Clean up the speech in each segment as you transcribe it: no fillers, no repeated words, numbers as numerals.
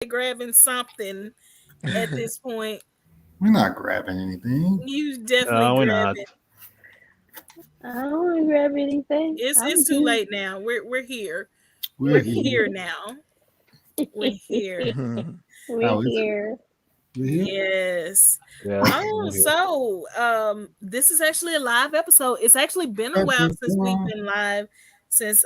grabbing something at this point. We're not grabbing anything. You definitely No, we're grab not. it. I don't want to grab anything. It's too late now. We're here. We're We're here. here now. We're here. We're How is it? here. We're here. Yes. Yeah. Oh, so this is actually a live episode. It's actually been a while since we've been live. Since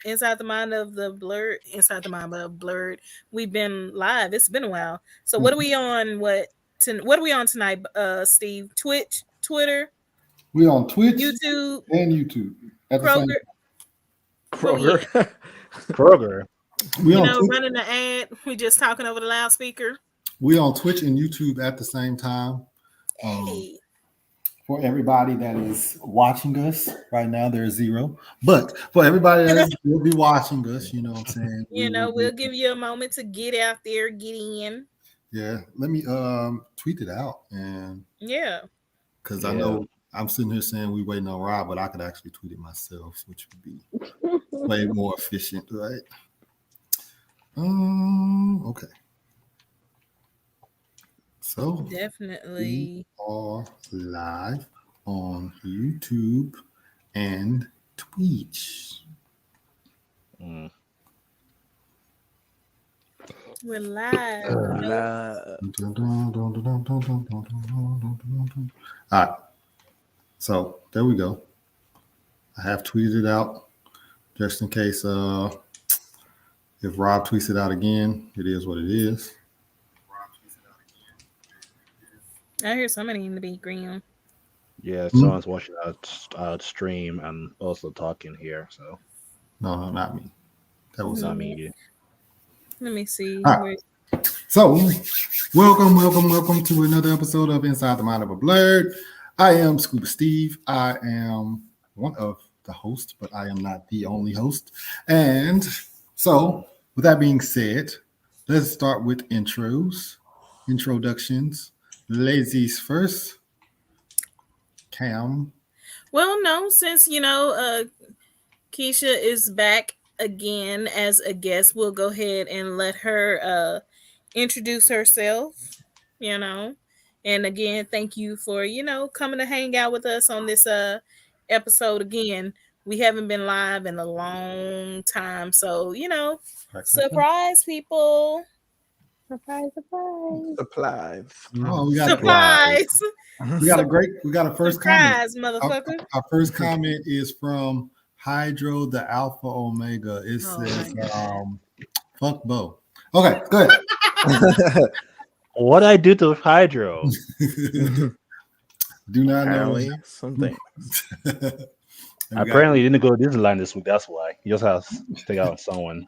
Inside the Mind of the Blurred, Inside the Mind of Blurred, we've been live. It's been a while. So what are we on? What are we on tonight, Steve? Twitch, Twitter, We on Twitch YouTube, and YouTube at the same. Kroger. Kroger. Kroger. We You on know, Twitch. running the ad. We just talking over the loudspeaker. We on Twitch and YouTube at the same time. Hey. For everybody that is watching us right now, there's 0. But for everybody that will be watching us, you know what I'm saying? You know, we'll give you a moment to get out there, get in. Yeah, let me tweet it out, and Yeah. because I know I'm sitting here saying we waiting on Rob, but I could actually tweet it myself, which would be way more efficient, right? Okay. So Definitely. we are live on YouTube and Twitch. We're live. All right. So there we go. I have tweeted it out just in case if Rob tweets it out again, it is what it is. I hear somebody in the background. Yeah, someone's watching our stream and also talking here. So No, not me. That was not me. Let me see. All right. So, welcome to another episode of Inside the Mind of a Blurred. I am Scuba Steve. I am one of the hosts, but I am not the only host. And so, with that being said, let's start with introductions. Ladies first. Cam. Well, no, since Keisha is back again as a guest, we'll go ahead and let her introduce herself, and again, thank you for, coming to hang out with us on this episode again. We haven't been live in a long time, so surprise people. Surprise. Supplies. Oh, we got Surprise. we got a first Surprise, comment. motherfucker. Our first comment is from Hydro the Alpha Omega. It says fuck Bo. Okay, go ahead. What I do to Hydro? Do not know. Apparently, something. Apparently, he didn't go to Disneyland this week. That's why he just has to take out someone.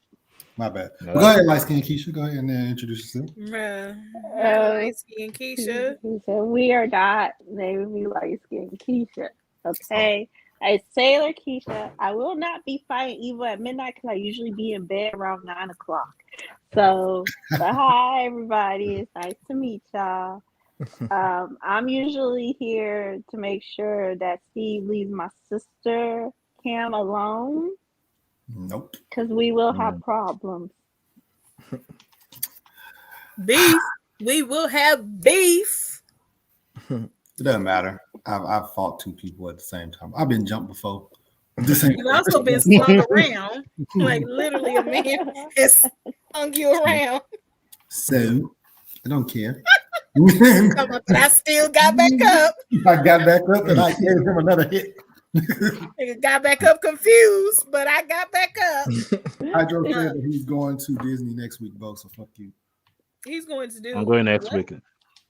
My bad. No. Go ahead, light skin Keisha. Go ahead and introduce yourself. Light skin Keisha. He said, we are not naming light skin Keisha. Okay. It's Sailor Keisha. I will not be fighting evil at midnight because I usually be in bed around 9 o'clock. So, but hi, everybody. It's nice to meet y'all. I'm usually here to make sure that Steve leaves my sister, Cam, alone. Nope. Because we will have problems. Beef. We will have beef. It doesn't matter. I've fought 2 people at the same time. I've been jumped before. This ain't You've also been slung around. Like literally a man has slung you around. So I don't care. But I still got back up. I got back up and I gave him another hit. Nigga got back up confused, but I got back up. Hydro said that he's going to Disney next week, Bo. So fuck you. He's going to do. I'm going next what? week.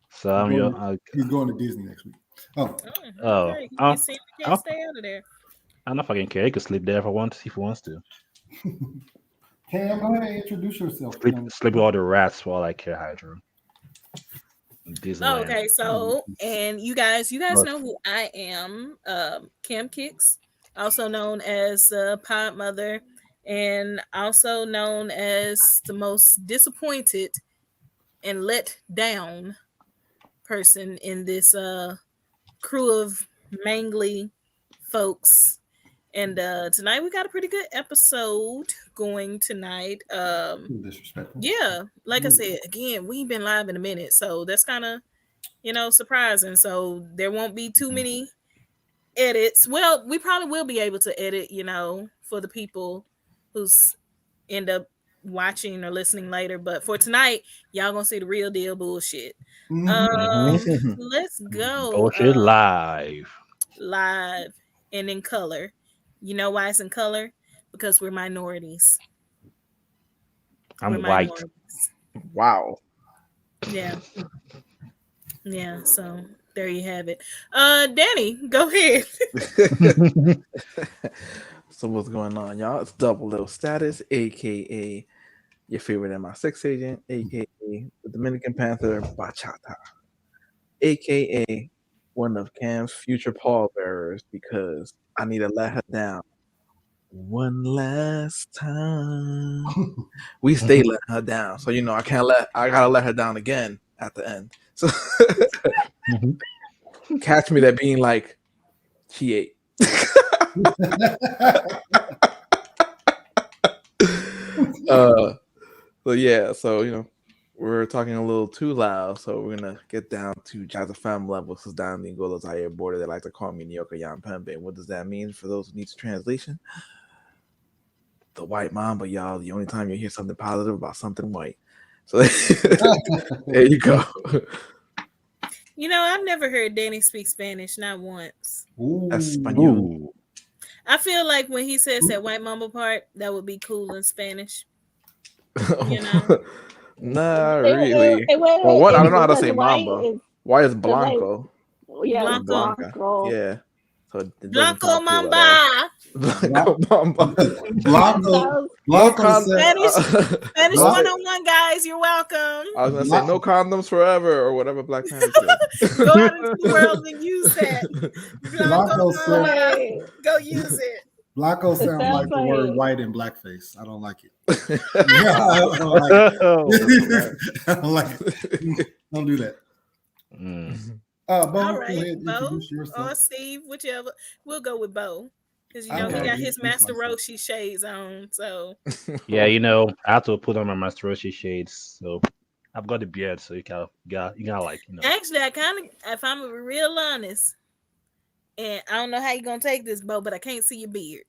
So He's going to Disney next week. Okay. I Can't stay out of there. don't know if I can care. He could sleep there if he wants to. Cam, go ahead and introduce yourself. Sleep with all the rats while I care Hydro. Disneyland. Okay, so and you guys know who I am. Cam Kicks, also known as Pod Mother, and also known as the most disappointed and let down person in this crew of mangly folks. And tonight we got a pretty good episode going tonight. Disrespectful. Yeah, like I said, again, we ain't been live in a minute, so that's kind of, surprising. So there won't be too many edits. Well, we probably will be able to edit, for the people who's end up watching or listening later. But for tonight, y'all gonna see the real deal bullshit. Let's go. Bullshit live. Live and in color. You know why it's in color? Because we're minorities. I'm We're white. minorities. Wow. Yeah. Yeah, so there you have it. Danny, go ahead. So what's going on, y'all? It's Double Little Status, aka your favorite MI6 agent, aka the Dominican Panther Bachata, aka one of Cam's future pallbearers, because I need to let her down one last time. We stay letting her down, so I gotta let her down again at the end. So catch me that being like she ate. So we're talking a little too loud, so we're gonna get down to Jazafam levels. Because down the Angola Zaire border, they like to call me Nyoka Yampembe. What does that mean for those who need translation? The white mamba, y'all. The only time you hear something positive about something white. So there you go. I've never heard Danny speak Spanish, not once. Espanol. I feel like when he says that white mamba part, that would be cool in Spanish. Not really. Wait, Well, what? I don't know how to because say white mamba. is- Why is Blanco? Yeah, Blanco. Blanco. Yeah. So it doesn't Blanco sound cool at all. mamba. Blanco Mamba. Blanco. No Blanco said, Spanish Blanco- 101, guys. You're welcome. I was gonna say no condoms forever or whatever Black Panther said. Go out into the world and use that. Blanco Blanco said- mamba. Go use it. Blanco sounds sounds like the word like- white in blackface. I don't like it. I don't like it. I don't like it. Don't do that. Mm. Bo, All go ahead right, and Bo introduce or yourself. Steve, whichever. We'll go with Bo. Because, he Okay. got his Introduce Master myself. Roshi shades on. So, Yeah, I have to put on my Master Roshi shades, so I've got the beard, so you gotta actually, I kind of, if I'm real honest, and I don't know how you're going to take this, Bo, but I can't see your beard.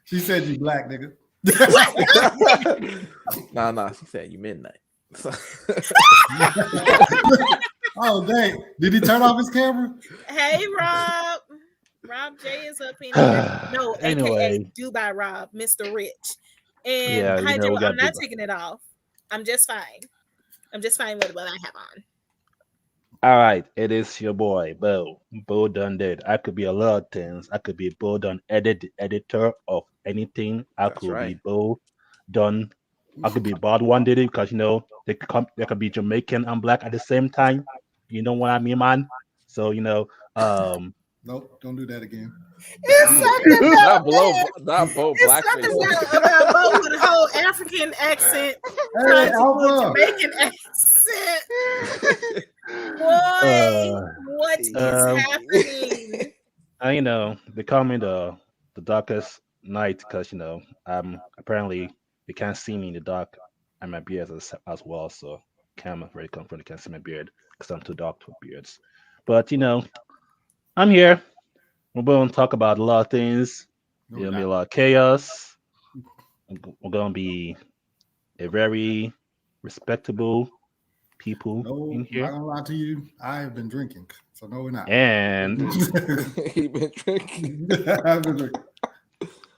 She said you black, nigga. Nah, she said you midnight. Oh, dang. Did he turn off his camera? Hey, Rob. Rob J is up in here. No, Anyway. AKA Dubai Rob, Mr. Rich. And Yeah, Hydro, we got I'm not Dubai. taking it off. I'm just fine. I'm just fine with what I have on. All right, it is your boy, Bo. Bo done did. I could be a lot of things. I could be Bo done editor of anything. I That's could right. be Bo done. I could be Bod one did it because they could be Jamaican and black at the same time. You know what I mean, man? So Nope, don't do that again. It's something Not about below, that. not Bo It's something blackface. about Bo with a whole African accent, Hey, trying to do a Alpha. Jamaican accent. Boy, what is happening? They call me the darkest night because apparently they can't see me in the dark and my beard as well. So camera very comfortable. They can't see my beard because I'm too dark for beards. But I'm here. We're going to talk about a lot of things. No, There'll be a not. lot of chaos. We're going to be a very respectable people No, in I'm not here. gonna lie to you. I've been drinking, so no, we're not. And He been drinking. I've been drinking.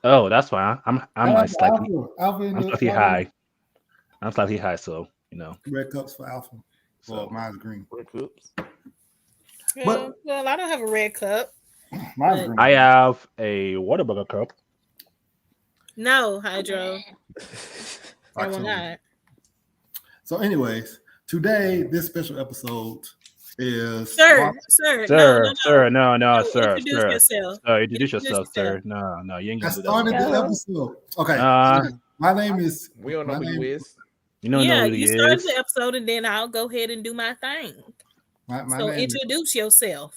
oh, that's fine. I'm slightly Alpha in I'm the- slightly high. I'm slightly high, so Red cups for Alpha. Well, So mine's green. Oops. Well, I don't have a red cup. Mine's green. I have a Whataburger cup. No, Hydro. I will Oxo. not. So, anyways, today this special episode is Sir, no. Introduce yourself. Sir, introduce yourself, yourself. sir. No, you ain't I gonna do started that. the episode. Okay, Uh, my name is. We don't know my who name- you is. you don't Yeah, know who you he started is. the episode, and then I'll go ahead and do my thing. My So name. introduce yourself.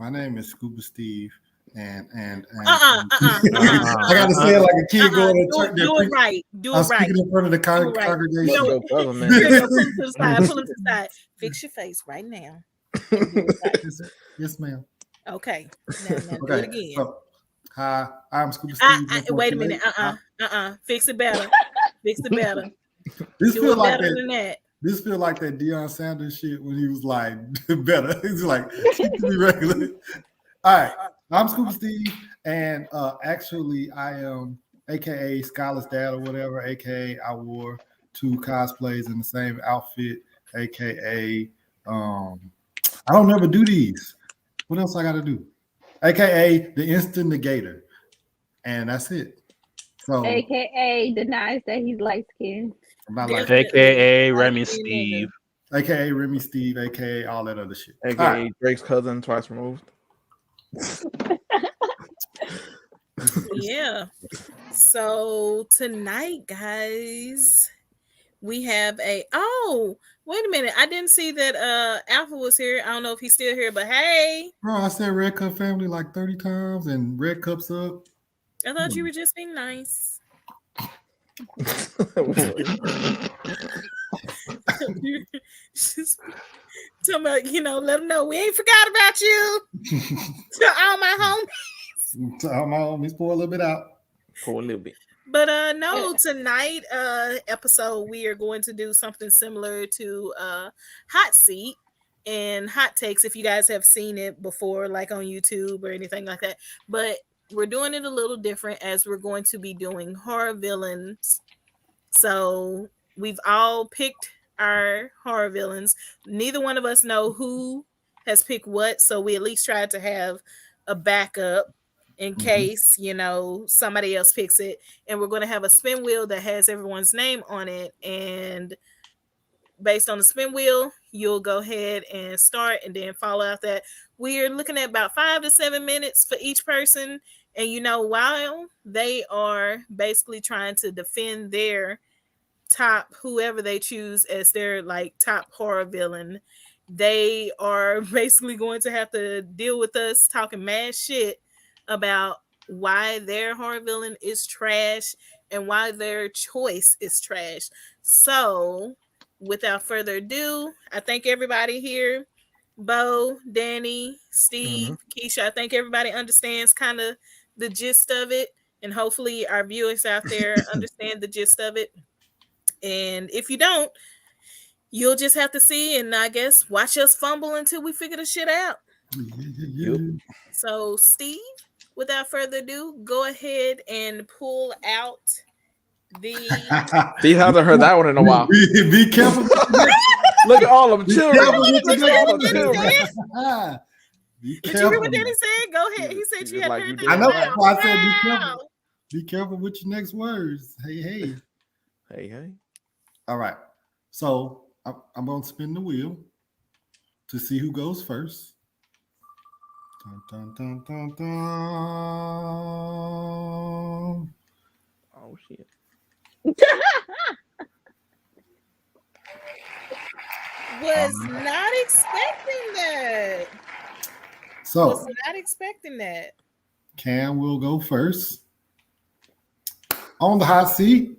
My name is Scuba Steve, and Uh-uh. I gotta say it like a kid going to church. Do it right. Do I'm it right. speaking in front of the Do it right. congregation. You know, Go, brother, man. here you go. Pull him to the side. Pull him to the side. Fix your face right now. And do it right. Yes, ma'am. Okay. Now do it again. So, hi, I'm Scuba Steve. Wait a minute. Fix it better. Fix it better. This Do feel it like better that. than that. This feel like that Deion Sanders shit when he was like better. He's like, keep me regular. All right, I'm Scuba Steve, and actually I am AKA Skylar's dad or whatever. AKA I wore 2 cosplays in the same outfit. AKA I don't never do these. What else I got to do? AKA the instant negator, and that's it. So AKA denies that he's light skinned. I'm not like AKA Remy Steve. AKA Remy Steve, AKA all that other shit. AKA All right. Drake's cousin, twice removed. Yeah. So tonight, guys, we have wait a minute. I didn't see that Alpha was here. I don't know if he's still here, but hey. Bro, I said Red Cup family like 30 times and Red Cups up. I thought you were just being nice. Just talking about, let them know we ain't forgot about you. To all my homies. To all my homies, pour a little bit out. For a little bit. But no, tonight episode we are going to do something similar to Hot Seat and Hot Takes, if you guys have seen it before, like on YouTube or anything like that. But we're doing it a little different, as we're going to be doing horror villains. So we've all picked our horror villains. Neither one of us know who has picked what, so we at least tried to have a backup in case somebody else picks it. And we're going to have a spin wheel that has everyone's name on it, and based on the spin wheel you'll go ahead and start and then follow out that. We're looking at about 5 to 7 minutes for each person, and while they are basically trying to defend their top, whoever they choose as their like top horror villain, they are basically going to have to deal with us talking mad shit about why their horror villain is trash and why their choice is trash. So without further ado, I thank everybody here. Bo, Danny, Steve, Keisha, I think everybody understands kind of the gist of it, and hopefully our viewers out there understand the gist of it. And if you don't, you'll just have to see and I guess watch us fumble until we figure the shit out. Yep. So Steve, without further ado, go ahead and pull out the Steve hasn't heard that one in a while. Be careful. Look at all of them children. careful with Look your at all of Danny them said. children. Be Did you hear what careful. Danny said? Go ahead. He said He you was had like, heard you that. did. I know. Wow. That's why I said be Wow. careful. Be careful with your next words. Hey. Hey. All right. So I'm going to spin the wheel to see who goes first. Dun, dun, dun, dun, dun. Oh shit. Was not expecting that. So Was not expecting that. Cam will go first. On the hot seat,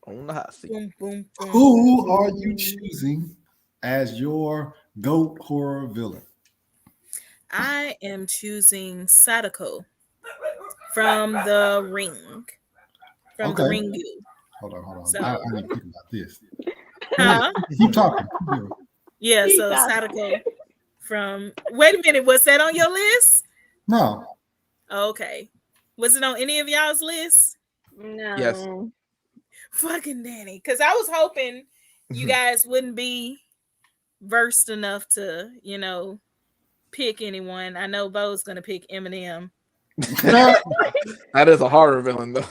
On the hot seat. Boom, boom, boom. who are you choosing as your GOAT horror villain? I am choosing Sadako from The Ring. From The Okay. Ringu. Hold on. So- I need to think about this. Huh? Keep talking. Yeah, He so got Sadako from. Wait a minute, was that on your list? No. Okay. Was it on any of y'all's lists? No. Yes. Fucking Danny. Because I was hoping you guys wouldn't be versed enough to, pick anyone. I know Bo's going to pick Eminem. That is a horror villain though.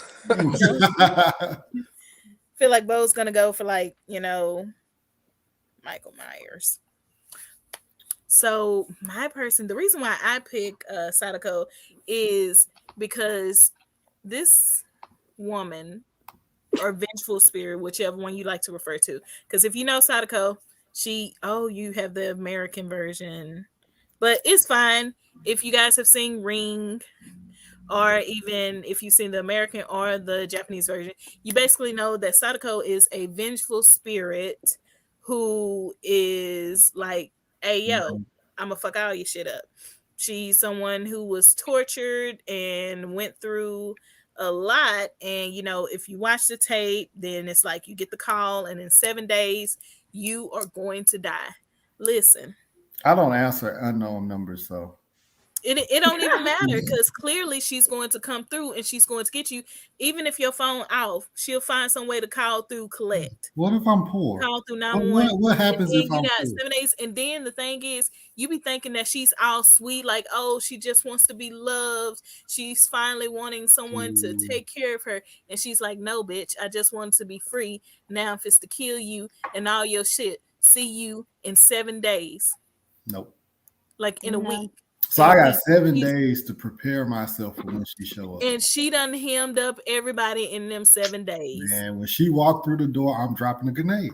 Feel like Bo's going to go for Michael Myers. So my person, the reason why I pick Sadako is because this woman, or vengeful spirit, whichever one you like to refer to. Because if you know Sadako, you have the American version, But it's fine. If you guys have seen Ring, or even if you've seen the American or the Japanese version, you basically know that Sadako is a vengeful spirit who is like, hey, yo, I'm gonna fuck all your shit up. She's someone who was tortured and went through a lot. And, if you watch the tape, then it's like you get the call, and in 7 days, you are going to die. Listen. I don't answer unknown numbers, so. It don't even matter, because clearly she's going to come through and she's going to get you. Even if your phone off, she'll find some way to call through collect. What if I'm poor? Call through 911. What happens if I'm poor? poor? 7 days, and then the thing is, you be thinking that she's all sweet, like, oh, she just wants to be loved. She's finally wanting someone to take care of her, and she's like, no, bitch, I just want to be free. Now if it's to kill you and all your shit, see you in 7 days. Nope. Like in a week. So I got 7 days to prepare myself for when she show up. And she done hemmed up everybody in them 7 days. And when she walked through the door, I'm dropping a grenade.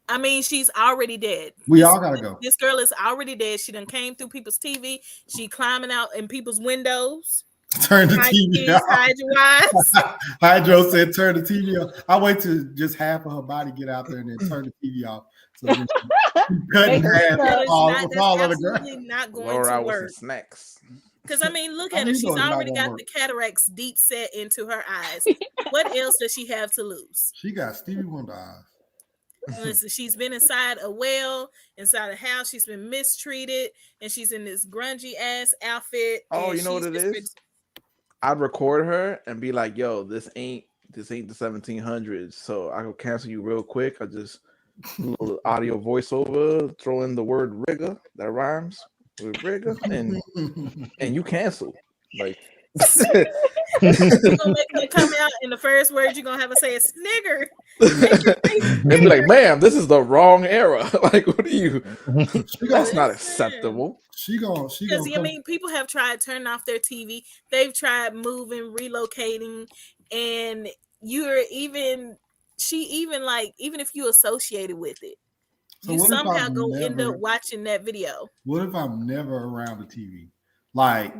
I mean, she's already dead. We all gotta go. This girl is already dead. She done came through people's TV. She climbing out in people's windows. Turn the TV off. Hide your eyes. Hydro said turn the TV off. I wait till just half of her body get out there and then turn the TV off. So then cut in half. That's absolutely not going to work. Snacks. Because I mean, look at her. She's already got the cataracts deep set into her eyes. What else does she have to lose? She got Stevie Wonder eyes. Listen, she's been inside a well, inside a house. She's been mistreated, and she's in this grungy ass outfit. Oh, you know what it is? I'd record her and be like, "Yo, this ain't the 1700s, so I will cancel you real quick. I just little audio voiceover, throw in the word rigger that rhymes with rigger, and you cancel." Like, you're gonna make it come out, and the first word you're gonna have to say is snigger. And be like, "Ma'am, this is the wrong era." Like, what are you? That's not acceptable. She gonna because I mean, people have tried turning off their TV. They've tried moving, relocating, and she even like, even if you associated with it, so you somehow go end up watching that video. What if I'm never around the TV? Like,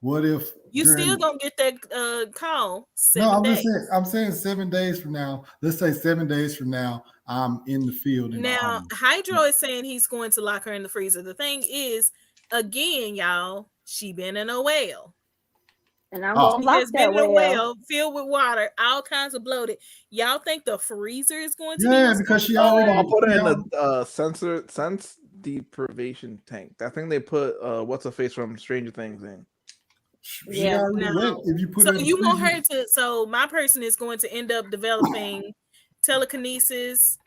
what if you still gonna get that call? I'm saying 7 days from now. Let's say 7 days from now, I'm in the field. Now, Hydro is saying he's going to lock her in the freezer. The thing is, again, y'all, she been in a well. And I'm gonna lock that well filled with water, all kinds of bloated. Y'all think the freezer is going to? Yeah, because she already. I'll put her in a sense deprivation tank. I think they put what's her face from Stranger Things in. Yeah, no. If you put so you want her to. So my person is going to end up developing telekinesis.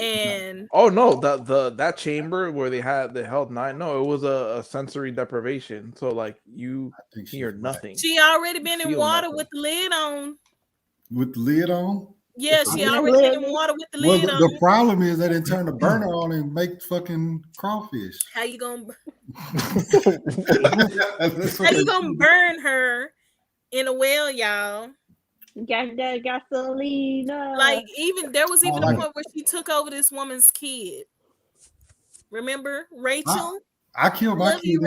And that chamber where they held 9. No, it was a sensory deprivation. So like you hear nothing. She already been in water with the lid on. With the lid on? Yeah, she already been in water with the lid on. The problem is they didn't turn the burner on and make fucking crawfish. How you gonna burn her in a well, y'all? Gasoline. Like, even there was even a point where she took over this woman's kid. Remember Rachel? I killed my kid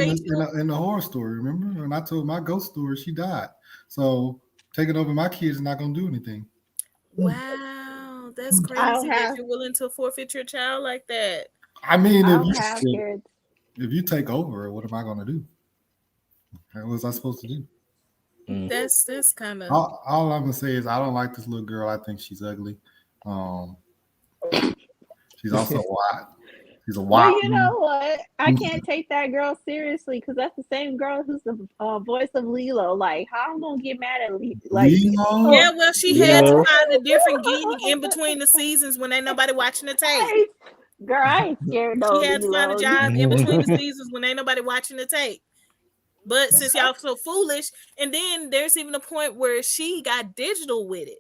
in the horror story. Remember when I told my ghost story? She died. So taking over my kids is not going to do anything. Wow, that's crazy that you're willing to forfeit your child like that. I mean, if you take over, what am I going to do? What was I supposed to do? That's kind of all I'm gonna say is I don't like this little girl. I think she's ugly. She's also white. She's a white. Well, you know what? I can't take that girl seriously because that's the same girl who's the voice of Lilo. Like, how I'm gonna get mad at Lilo? Like, yeah, well, she had to find a different gig in between the seasons when ain't nobody watching the tape. Girl, I ain't scared no. She had to find a job in between the seasons when ain't nobody watching the tape. But since y'all so foolish, and then there's even a point where she got digital with it.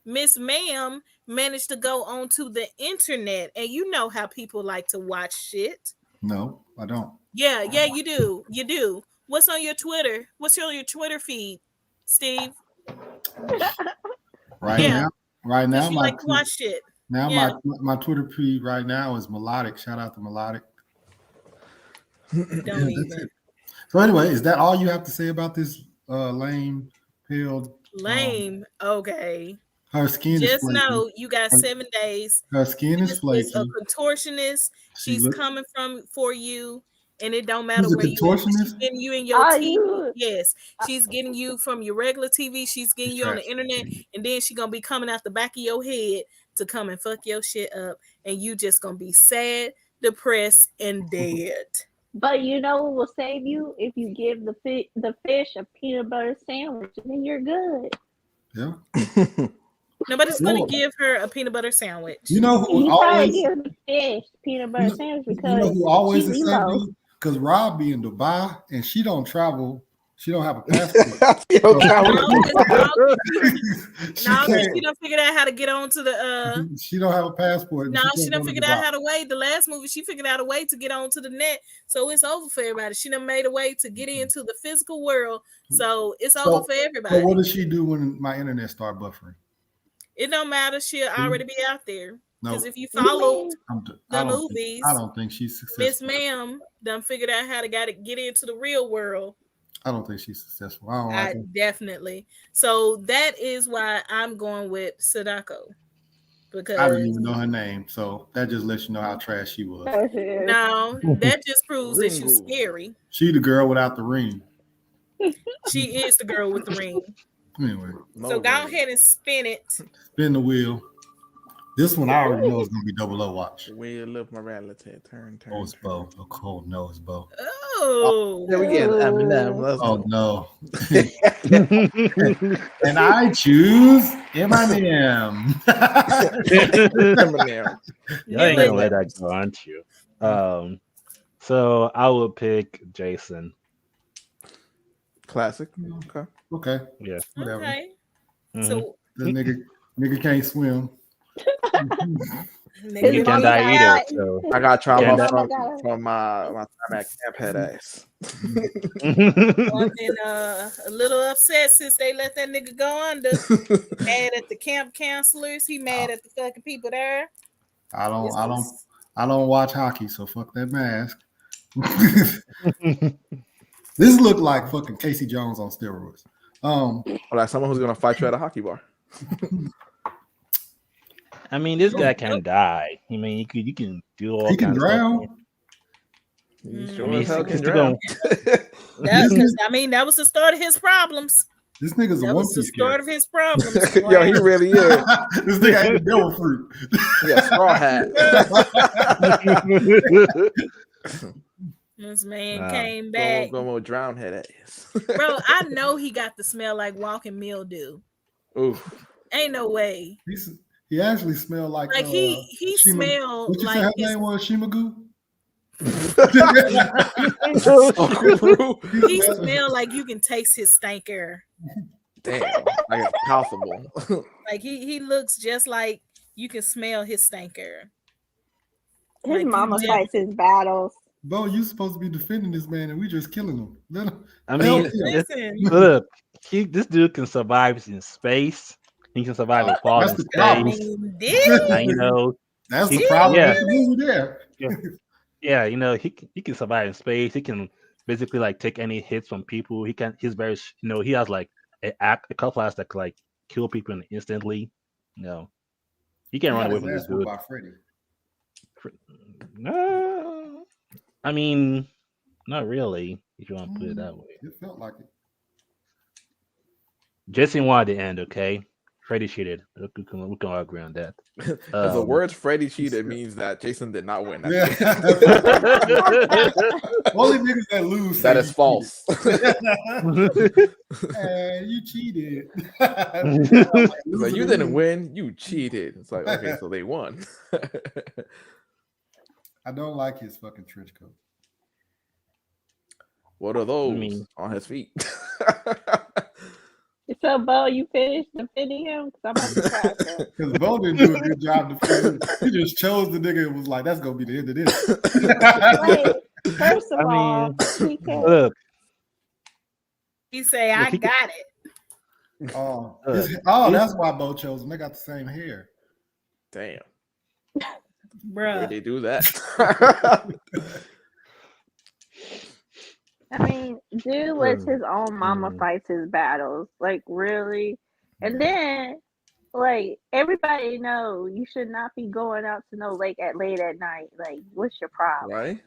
Miss Ma'am managed to go onto the internet, and you know how people like to watch shit. No, I don't. Yeah, you do. You do. What's on your Twitter? What's on your Twitter feed, Steve? Right now, she like to watch shit. Now my Twitter feed right now is Melodic. Shout out to Melodic. Don't That's even. it. So anyway, is that all you have to say about this lame pale? Lame. Okay. Her skin is Just flaky. know you got 7 days. Her skin is This is flaky. a contortionist. She She's look. coming for you, and it don't matter She's a where you at. She's contortionist. getting you in your Are TV. you? Yes, she's getting you from your regular TV. She's getting She's you on the trash. internet, and then she gonna be coming out the back of your head to come and fuck your shit up, and you just gonna be sad, depressed, and dead. But you know what will save you if you give the fish a peanut butter sandwich, and then you're good. Yeah. Nobody's gonna Lord. give her a peanut butter sandwich. You know who You probably always? give the fish peanut butter sandwich You because know who always she's is safe emo. because Rob be in Dubai and she don't travel. She don't have a passport. Okay, No, she, no, can't- she done figured out how to get onto the she don't have a passport. No, she can't done go to figured out Dubai. how to way. The last movie, she figured out a way to get onto the net, so it's over for everybody. She done made a way to get into the physical world, so it's over for everybody. So what does she do when my internet start buffering? It don't matter. She'll already be out there. No, Because if you followed I the don't movies, I don't think she's Miss successful. Ma'am done figured out how to get into the real world. I don't think she's successful. I don't like her. Definitely. So that is why I'm going with Sadako. Because I didn't even know her name, so that just lets you know how trash she was. no, that just proves that she's Ringo. scary. She the girl without the ring. She is the girl with the ring. Anyway, So go ahead and spin it. spin the wheel. This one I already know is gonna be 00 watch. Wheel of morality. Turn. Nose bow, a cold nose bow. Oh, There we get Eminem. Let's Oh go. no! And I choose Eminem. Eminem. You ain't gonna let that go, aren't you? So I would pick Jason. Classic. Okay. Okay, Yeah. whatever. Okay. Mhm. So The nigga can't swim. nigga, You Mom can't die got- either. So I got trauma Yeah, from my time at camp head ass. I've been a little upset since they let that nigga go under. Mad at the camp counselors. He mad at the fucking people there. I This was- don't watch hockey, so fuck that mask. This looked like fucking Casey Jones on steroids. Or like someone who's gonna fight you at a hockey bar. I mean, this guy can die. I mean, you can do all He can kinds of stuff. drown. You Mm. sure I mean, as hell he's can still drown. that was the start of his problems. This nigga's a That One was the Piece start character. of his problems. Yo, he really is. This nigga ain't a devil fruit. Yeah, straw hat. This man Nah. came back. Go drown head ass. Bro, I know he got the smell like walking mildew. Oof. Ain't no way. He actually smelled like He Shima- smelled What you like say her his, name was? Shimagoo? he smelled like you can taste his stanker. Damn, like it's palpable. Like he looks just like you can smell his stanker. His Like, mama you fights his battles. Bo, you supposed to be defending this man, and we just killing him. Let him. I mean, Hell yeah. Listen, look, this dude can survive in space. He can survive in falling That's the I problem. space. mean, this And, you know, That's the problem Yeah. with the movie there. yeah, you know, he can survive in space. He can basically like take any hits from people. He's very, he has like a couple acts that could like kill people instantly. You know, he can't run away from this dude. By Freddy. No, I mean, not really. If you want to put it that way, It felt like it. Jason wanted the end. Okay, Freddy cheated. We can all agree on that. If the Um, word Freddy cheated means that Jason did not win. Yeah. Only niggas that lose. That say is you false. cheated. Hey, you cheated. It's like, you didn't win, you cheated. It's like, okay, so they won. I don't like his fucking trench coat. What are those mean- on his feet? So, Bo, you finished defending him? Because I'm about to cry. So. Because Bo didn't do a good job defending. He just chose the nigga and was like, that's gonna be the end of this. Wait, first of I all, mean, he can Look, he say, I got it. Oh, Look. that's why Bo chose him. They got the same hair. Damn, where Bruh. they do that? I mean, dude lets his own mama Mm. fight his battles. Like, really? And then, like, everybody know you should not be going out to no lake at late at night. Like, what's your problem? Right?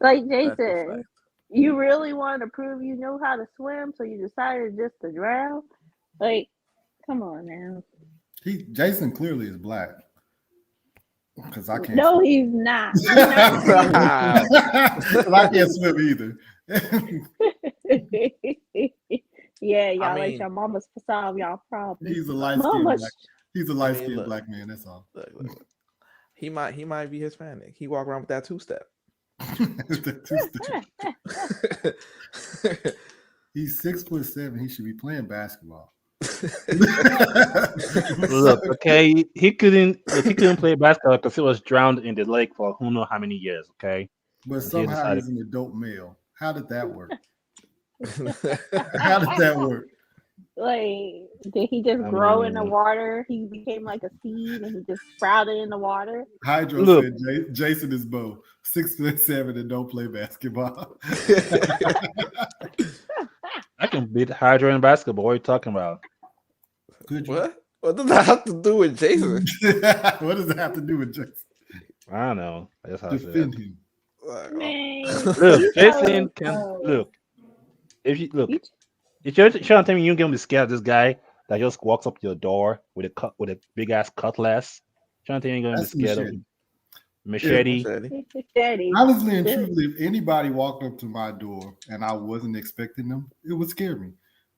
Like, That's a Jason, fact. you really want to prove you know how to swim, so you decided just to drown? Like, come on now. Jason clearly is black. Because I can't No, swim. he's not. He's not. 'Cause I can't swim either. Yeah, y'all like mean- your mamas to solve y'all problems. He's a light skinned Mama, black. He's a light skinned look. black man, that's all. Look. He might be Hispanic. He walk around with that 2-step. He's 6'7". He should be playing basketball. Look, okay, he couldn't play basketball because he was drowned in the lake for who knows how many years. Okay, But he somehow decided- he's an adult male. How did that work? How did that work? like, did he just I grow in the mean- water? He became like a seed and he just sprouted in the water. Hydro Look. said Jason is Bo, 6'7" and don't play basketball. I can beat Hydra in basketball. What are you talking about? Could you? What? What does that have to do with Jason? What does that have to do with Jason? I don't know. I just have to say Defend that. him. Man, Look, you Jason so can cold. look. If you look, You- if you're trying to tell me you're gonna be scared of this guy that just walks up to your door with a big ass cutlass, trying to tell me you're gonna That's be scared machete. of machete. Daddy. Honestly and Yeah. truthfully, if anybody walked up to my door and I wasn't expecting them, it would scare me.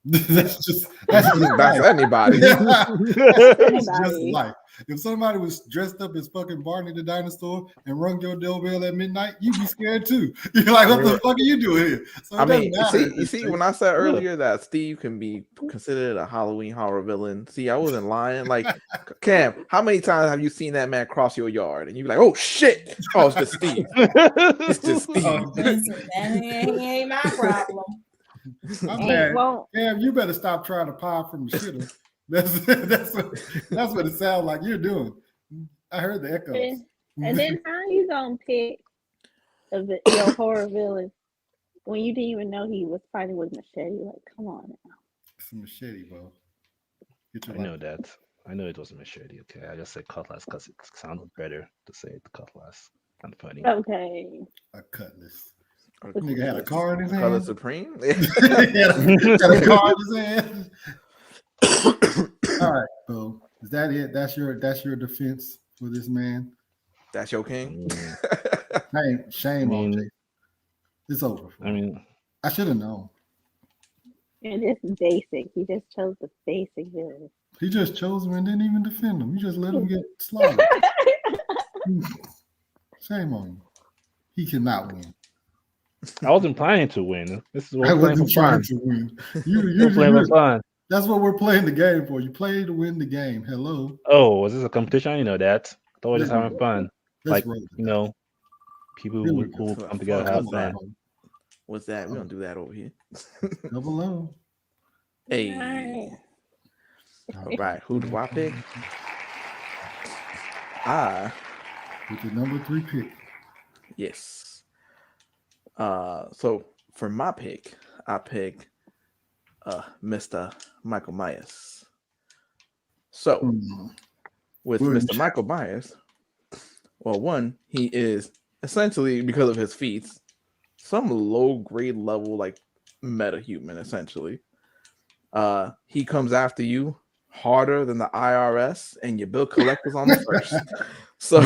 that's just That's life. anybody. It's just Anybody. life. If somebody was dressed up as fucking Barney the dinosaur and rung your doorbell at midnight, you'd be scared too. You're like, what the fuck are you doing here? So it I doesn't mean, matter if you it's see, fake. when I said earlier that Steve can be considered a Halloween horror villain, see, I wasn't lying. Like, Cam, how many times have you seen that man cross your yard and you be like, oh shit, oh, it's just Steve. It's just Steve. Listen, that ain't my problem. I'm Ain't mad. won't. Cam, you better stop trying to pop from the shitter. That's what it sounds like you're doing. I heard the echoes. And then how you gonna pick your horror villain when you didn't even know he was fighting with machete? Like, come on now. It's a machete, bro. Get your I know life. that. I know it was a machete. Okay, I just said cutlass because it sounded better to say it cutlass. And funny. Okay. A cutlass. Nigga had a car in his Color hand. Supreme. He had a car in his hand. All right, so is that it? That's your defense for this man. That's your king. Mm, Shame on Mm. Jason. It's over. I mean, I should have known. And it's basic. He just chose the basic villain. He just chose him and didn't even defend him. You just let him get slaughtered. Shame on you. He cannot win. I wasn't planning to win. This is what I we're playing for wasn't trying fun. to win. We're playing for fun. That's what we're playing the game for. You play to win the game. Hello. Oh, was this a competition? You know that. I thought we were just having fun. Let's Like, roll. you know, people Here who, we go. who come together have fun. What's that? We don't do that over here. Double O. Hey. Alright. All right. Who do I pick? With the number 3 pick. Yes. So for my pick, I pick Mr. Michael Myers. So Hmm. with Good. Mr. Michael Myers, well, one, he is essentially, because of his feats, some low grade level like meta human, essentially. He comes after you harder than the IRS and your bill collectors on the first. So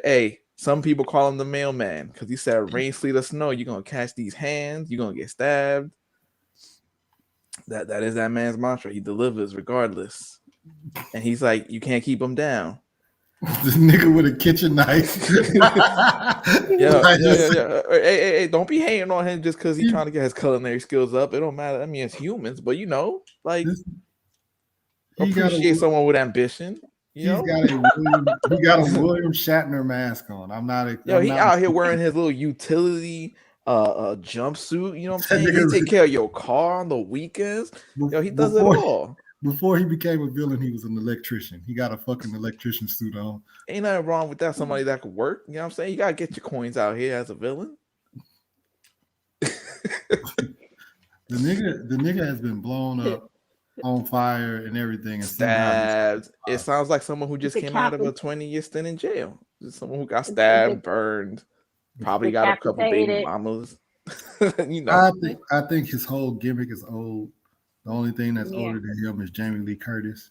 hey, some people call him the mailman because he said, rain, sleet, or snow, you're gonna catch these hands, you're gonna get stabbed. That is that man's mantra. He delivers regardless. And he's like, you can't keep him down. This nigga with a kitchen knife. Yeah. Hey, don't be hating on him just because he's trying to get his culinary skills up. It don't matter. I mean, it's humans, but you know, like, He got appreciate a, someone with ambition. You know? he got a William Shatner mask on. I'm not. Yo, I'm he not- out here wearing his little utility jumpsuit. You know what I'm saying? He nigga- take care of your car on the weekends. Yo, he does it all. Before he became a villain, he was an electrician. He got a fucking electrician suit on. Ain't nothing wrong with that. Somebody that could work. You know what I'm saying? You gotta get your coins out here as a villain. The nigga has been blown up, on fire, and everything. And Stabbed. It sounds like someone who just came out of a 20-year stint in jail. Just someone who got stabbed, burned, probably got a couple baby mamas. You know. I think his whole gimmick is old. The only thing that's older than him is Jamie Lee Curtis.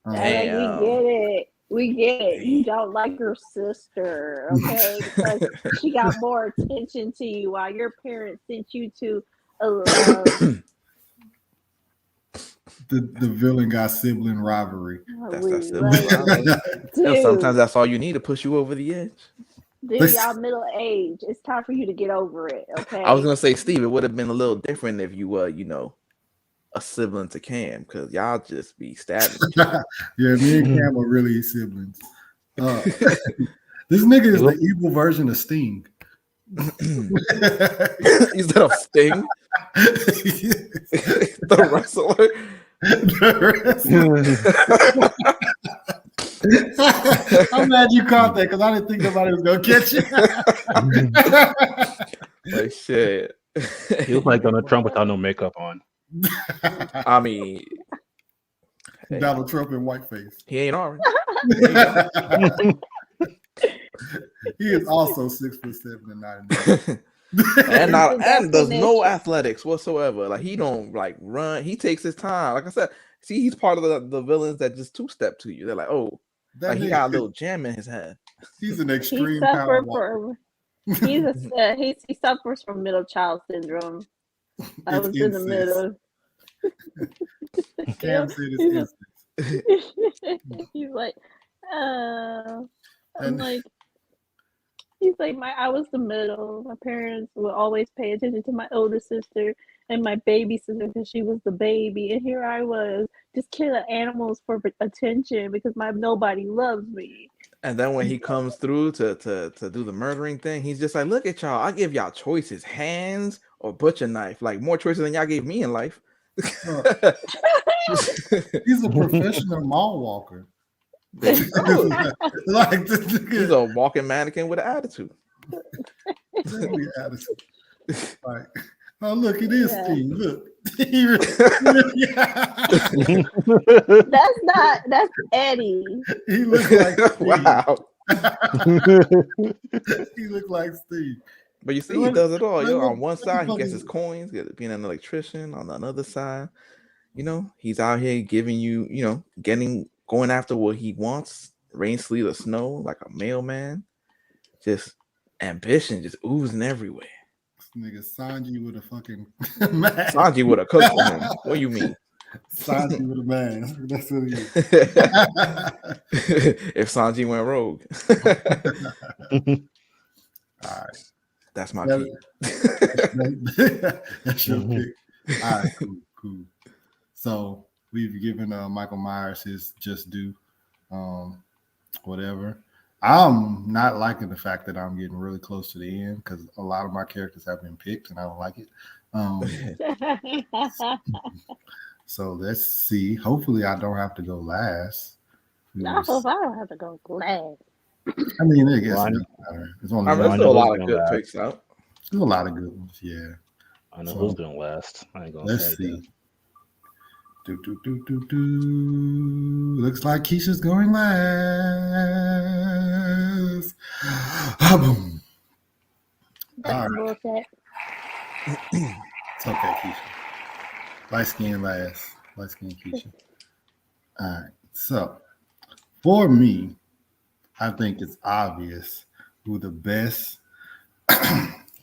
We get it. You don't like your sister, okay? Because she got more attention to you while your parents sent you to the villain got sibling rivalry. That's sometimes that's all you need to push you over the edge. Dude, y'all middle age. It's time for you to get over it, okay? I was gonna say, Steve, it would have been a little different if you were, a sibling to Cam, because y'all just be stabbing. Yeah, me and Cam are really siblings. This nigga is the evil version of Sting. Is that a Sting? The wrestler. I'm glad you caught that because I didn't think nobody was gonna catch it. Like shit. He was like Donald Trump without no makeup on. I mean, Donald Trump in whiteface. He ain't orange. He is also 6'7" and 9. and does no athletics whatsoever. Like he don't like run. He takes his time. Like I said, see, he's part of the villains that just two-step to you. They're like, oh, like he got a little jam in his head. He's an extreme power walker. He suffers from middle child syndrome. I was in the middle. Cam said it's He's like, he's like, I was the middle. My parents would always pay attention to my older sister and my baby sister because she was the baby. And here I was just killing animals for attention because nobody loves me. And then when he comes through to do the murdering thing, he's just like, look at y'all. I give y'all choices, hands or butcher knife. Like more choices than y'all gave me in life. He's a professional mall walker. He's a walking mannequin with an attitude. Like, oh look, it is Steve. Look. That's Eddie. He looks like Steve. Wow. He looks like Steve. But you see, he does it all. On one side, he gets his coins, being an electrician. On another side, he's out here giving you, going after what he wants, rain, sleet, or snow, like a mailman. Just ambition, just oozing everywhere. This nigga Sanji with a fucking mask. Sanji with a cook for him. What do you mean? Sanji with a mask. That's what he is. If Sanji went rogue. All right. That's my pick. That's your pick. All right, cool. So we've given Michael Myers his just due. Whatever. I'm not liking the fact that I'm getting really close to the end because a lot of my characters have been picked and I don't like it. So let's see. Hopefully I don't have to go last. I hope I don't have to go last. I mean, I guess there's only there's a lot of good picks out. There's a lot of good ones, yeah. I know who's going last. I ain't gonna let's see. Looks like Keisha's going last. Boom. That's bullshit. It's okay, Keisha. Light skin last. Light skin Keisha. All right. So for me, I think it's obvious who the best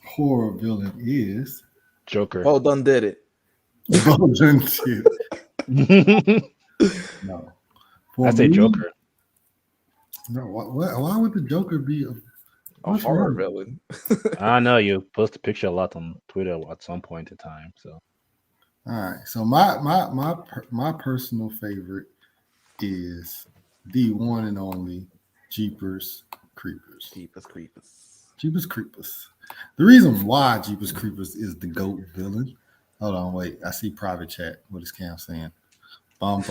horror villain is. Joker. Paul done did it. Paul done did it. No. I say Joker. No, why would the Joker be a horror villain? I know you post a picture a lot on Twitter at some point in time. So all right. So my personal favorite is the one and only Jeepers Creepers. Jeepers Creepers. The reason why Jeepers Creepers is the GOAT villain. Hold on, wait. I see private chat. What is Cam saying? Bum.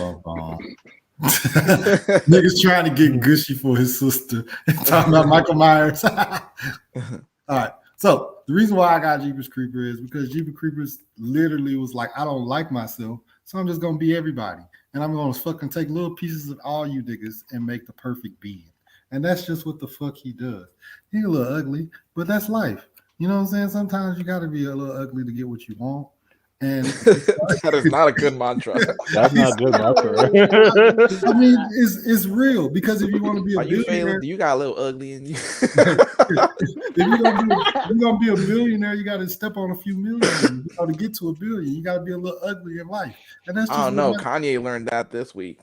Niggas trying to get gushy for his sister. Talking about Michael Myers. All right. So The reason why I got Jeepers Creeper is because Jeepers Creepers literally was like, I don't like myself, so I'm just gonna be everybody, and I'm gonna fucking take little pieces of all you niggas and make the perfect being. And that's just what the fuck he does. He's a little ugly, but that's life. You know what I'm saying? Sometimes you gotta be a little ugly to get what you want. And That is not a good mantra. That's not good, Marker. I mean, it's real because if you want to be a Are you billionaire, failing? Do you got a little ugly in you? if you're gonna be a billionaire, you got to step on a few million. You know, to get to a billion, you got to be a little ugly in life, and that's just Oh no, what Kanye learned that this week.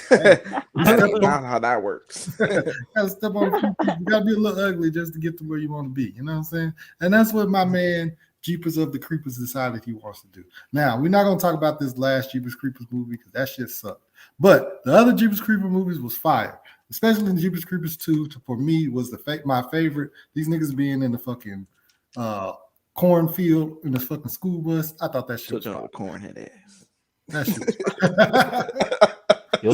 That's Not how that works. gotta step on a few people. You gotta be a little ugly just to get to where you want to be. You know what I'm saying? And that's what my man Jeepers of the Creepers decided he wants to do. Now we're not gonna talk about this last Jeepers Creepers movie because that shit sucked. But the other Jeepers Creeper movies was fire, especially in Jeepers Creepers 2. For me, was my favorite. These niggas being in the fucking cornfield in the fucking school bus. I thought that shit was Children fire. of corn head ass. That shit was fire. It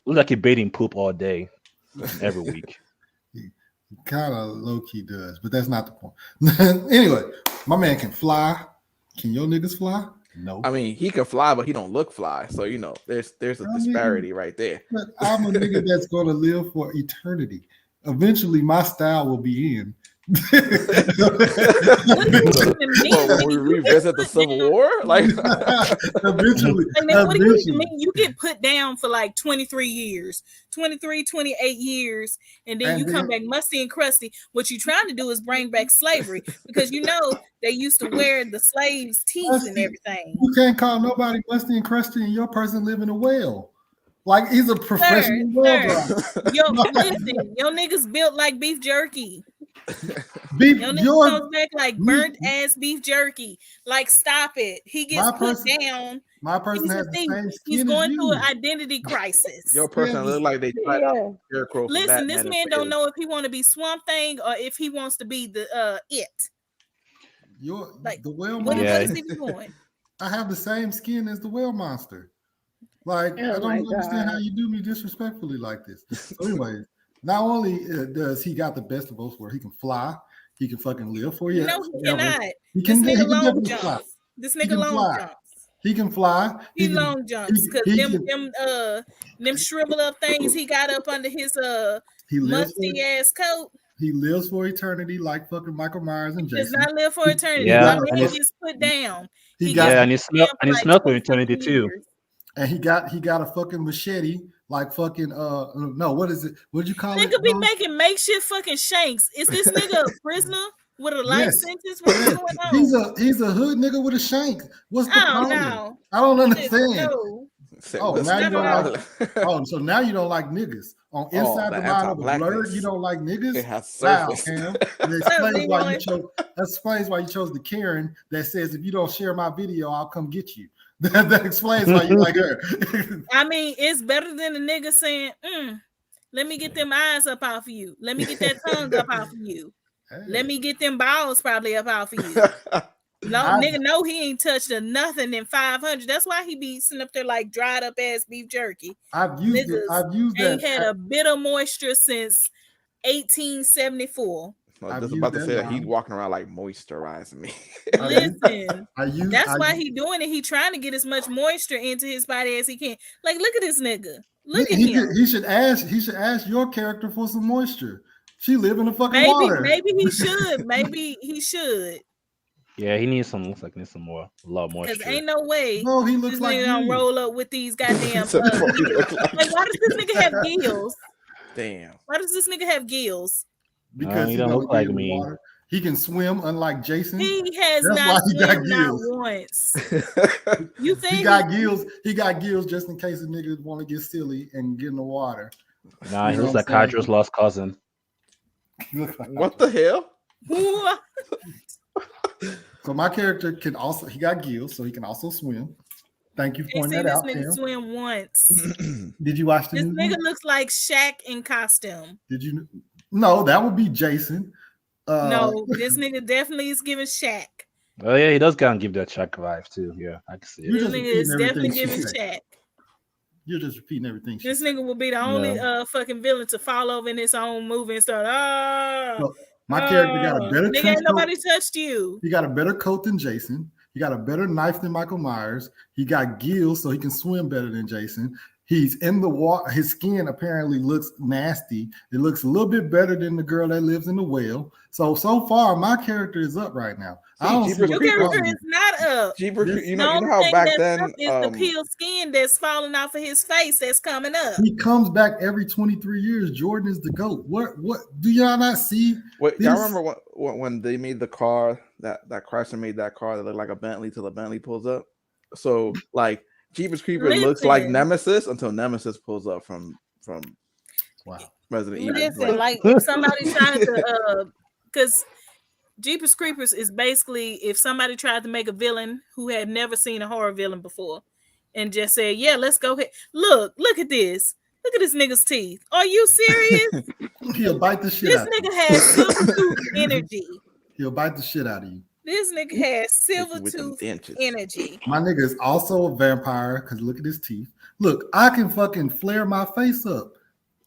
looks like he baiting poop all day, every week. Kind of low key does, but that's not the point. Anyway, my man can fly. Can your niggas fly? No. I mean, he can fly, but he don't look fly. So you know, there's a disparity right there. But I'm a nigga that's gonna live for eternity. Eventually, my style will be in. What does it even mean? Well, we revisit the Civil War, like Eventually, Like, man, what do you even mean? You get put down for like 23 years, 28 years, and then And you come then- back musty and crusty. What you're trying to do is bring back slavery because you know they used to wear the slaves' teeth and Musty. everything. You can't call nobody musty and crusty, and your person live in a well. Like he's a professional well driver. Listen, your niggas built like beef jerky. Beef, Your niggas your comes back like burnt ass beef jerky. Like, stop it. He gets My put person- down. my person He's, has the same he's skin going as through you. an identity crisis. your person look like they tried out Yeah. Scarecrow. from Listen, this Batman man and don't failed. know if he want to be Swamp Thing or if he wants to be the it. Like, The well What, monster. Yeah. what is he doing? I have the same skin as the well monster. Like I Oh don't my understand God. how you do me disrespectfully like this. So anyway, not only does he got the best of both worlds, he can fly, he can fucking live for you. No, he cannot. He This can, nigga long definitely fly. jumps. This He nigga can long fly. jumps. He can fly. He can- long jumps because he them shrivel up things he got up under his he lives for, musty ass coat he lives for eternity like fucking Michael Myers and does Jason. not live for eternity. Yeah, My and nigga it's- gets put down. He gets got Yeah, and it's put down and it's like not for 20 eternity too. years. and he got a fucking machete like fucking no, what is it? What'd you call it? Nigga be Ron? making makeshift fucking shanks. Is this nigga a prisoner with a life Yes. sentence? What's going on? He's a hood nigga with a shank. What's the Oh problem? no. I don't understand. No. Say, Oh, what's now you the don't problem? Oh, so now you don't like niggas. On Inside the the Mind of a anti-blackness. Blurred, you don't like niggas? It has Wow, surfaced. Cam. It explains why Leroy? you chose the Karen that says if you don't share my video, I'll come get you. That explains why you like her. I mean, it's better than a nigga saying, let me get them eyes up off of you. Let me get that tongue up off of you. Let me get them balls probably up off of you. No, nigga, no, he ain't touched a nothing in 500. That's why he be sitting up there like dried up ass beef jerky. I've used it. Niggas I've used Ain't that. had a bit of moisture since 1874. I I've was used about to that say that he's line. walking around like moisturizing me. Listen, that's I why used- he doing it. He trying to get as much moisture into his body as he can. Like, look at this nigga. Look at he, him. he should ask your character for some moisture. She live in the fucking Maybe, water. maybe he should. Maybe he should. Yeah, he needs some. Looks like he needs some more, a lot more. Because ain't no way No, he this looks like nigga don't you. roll up with these goddamn. So what he gills. look like. Like, why does this nigga have gills? Damn. Why does this nigga have gills? Because he he don't don't look like me. He can swim, unlike Jason. He has That's not why he got swim not gills. once. You think He got gills. He got gills just in case a nigga want to get silly and get in the water. Nah, he You know looks what like I'm saying? Hydra's lost cousin. He look like- What the hell? What? So my character can also. He got gills, so he can also swim. Thank you for They pointing say that this out, nigga Cam. swim once. Did you watch the This movie? nigga looks like Shaq in costume. Did you? No, that would be Jason. No, this nigga definitely is giving Shaq. Oh yeah, he does kind of give that Chuck vibe too. Yeah, I can see You it. This just nigga repeating is definitely everything she giving said. Shaq. You're just repeating everything. This nigga will be the only fucking villain to fall over in his own movie and start So, My character got a better Nigga, trench ain't coat. nobody touched you. He got a better coat than Jason. He got a better knife than Michael Myers. He got gills, so he can swim better than Jason. He's in the water. His skin apparently looks nasty. It looks a little bit better than the girl that lives in the well. So far, my character is up right now. I don't see Jeepers what Your the character problem is not up. Jeepers, you The know only how thing back that's then up is the peeled skin that's falling off of his face that's coming up. He comes back every 23 years. Jordan is the GOAT. What do y'all not see? Wait, y'all This- remember when they made the car that Chrysler made that car that looked like a Bentley till the Bentley pulls up? So like Jeepers Creepers looks like Listen. Nemesis until Nemesis pulls up from Wow. Resident Evil. Listen, like if somebody tried to because Jeepers Creepers is basically if somebody tried to make a villain who had never seen a horror villain before and just said, yeah, let's go ahead. Look at this. Look at this nigga's teeth. Are you serious? He'll bite the shit This out of you. nigga has silver tooth energy. He'll bite the shit out of you. This nigga has silver with them tooth dentures. energy. My nigga is also a vampire because look at his teeth. Look, I can fucking flare my face up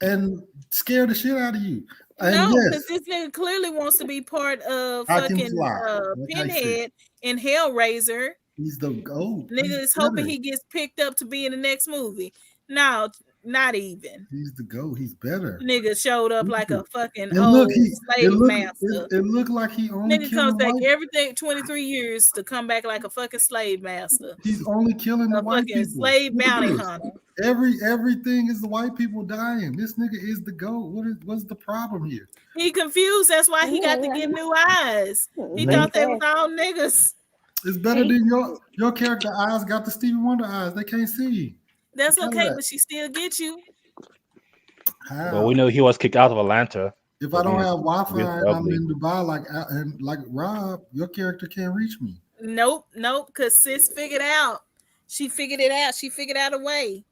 and scare the shit out of you. And No, yes, because this nigga clearly wants to be part of I can fucking fly. Like I said. Pinhead and Hellraiser. he's the GOAT. Nigga He's is hoping better. he gets picked up to be in the next movie. No, not even. He's the GOAT. He's better. Nigga showed up like a fucking And old look, slave master. it looked like he only Nigga killing comes back white. everything 23 years to come back like a fucking slave master. He's only killing the A white fucking people. slave Look at bounty this. hunter. Everything is the white people dying. This nigga is the GOAT. What's the problem here? He confused. That's why he got to get new eyes. He thought they was all niggas. It's better than your character eyes got the Stevie Wonder eyes. They can't see. That's Tell okay, that. but she still gets you. How? But we know he was kicked out of Atlanta. If I don't have Wi-Fi Real and I'm ugly. in Dubai like Rob, your character can't reach me. Nope, because sis figured out. She figured it out. She figured out a way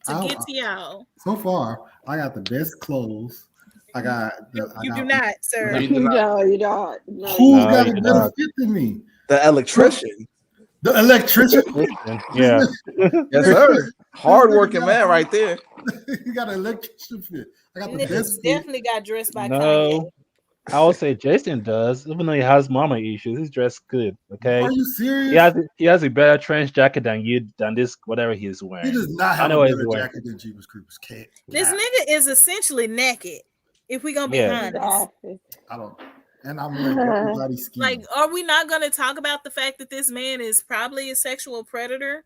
to I'll- get to y'all. So far, I got the best clothes. I got. You do not, sir. You do not. No, you don't. No, Who's No, got you a do better not. fit than me? The electrician. The electrician. Yeah. Yes, sir. Hard working man right there. You got an electrician fit. I got the best Niggas fit. definitely got dressed by Kanye. No, I would say Jason does, even though he has mama issues. He's dressed good. Okay, Are you serious? he has a better trench jacket than this whatever he's He wearing. does not I have know a what he's better wearing. jacket than Jeepers Creepers. Cat. This nigga is essentially naked. If we gonna be Yeah. honest, I don't. And I'm wearing everybody's skin. like, are we not gonna talk about the fact that this man is probably a sexual predator?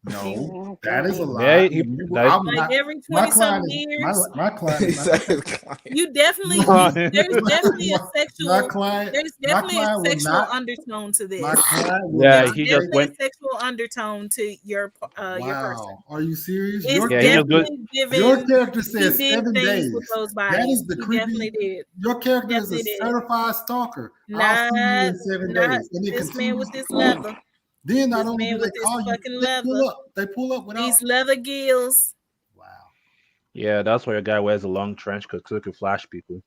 no, that is a lie. Yeah, I'm Like not- every my 20 some client is years, my client. He Is said, you definitely there's definitely a my sexual client. there's my definitely a client will sexual not- undertone to this. My client will Yeah, not he take- just Definitely went. a sexual undertone to your person. Wow, are you serious? It's Your, Yeah, he just definitely given. your character He says did 7 things days. with those That bodies. is the He creepy. definitely did. Your character is a Definitely did. certified stalker. I'll see you Not, in 7 not days. And they this man with continue this to- leather. Then not this only man do they with this call you, fucking they leather. pull up. They pull up without. These leather gills. Wow, Yeah, that's why your guy wears a long trench coat so he can flash people.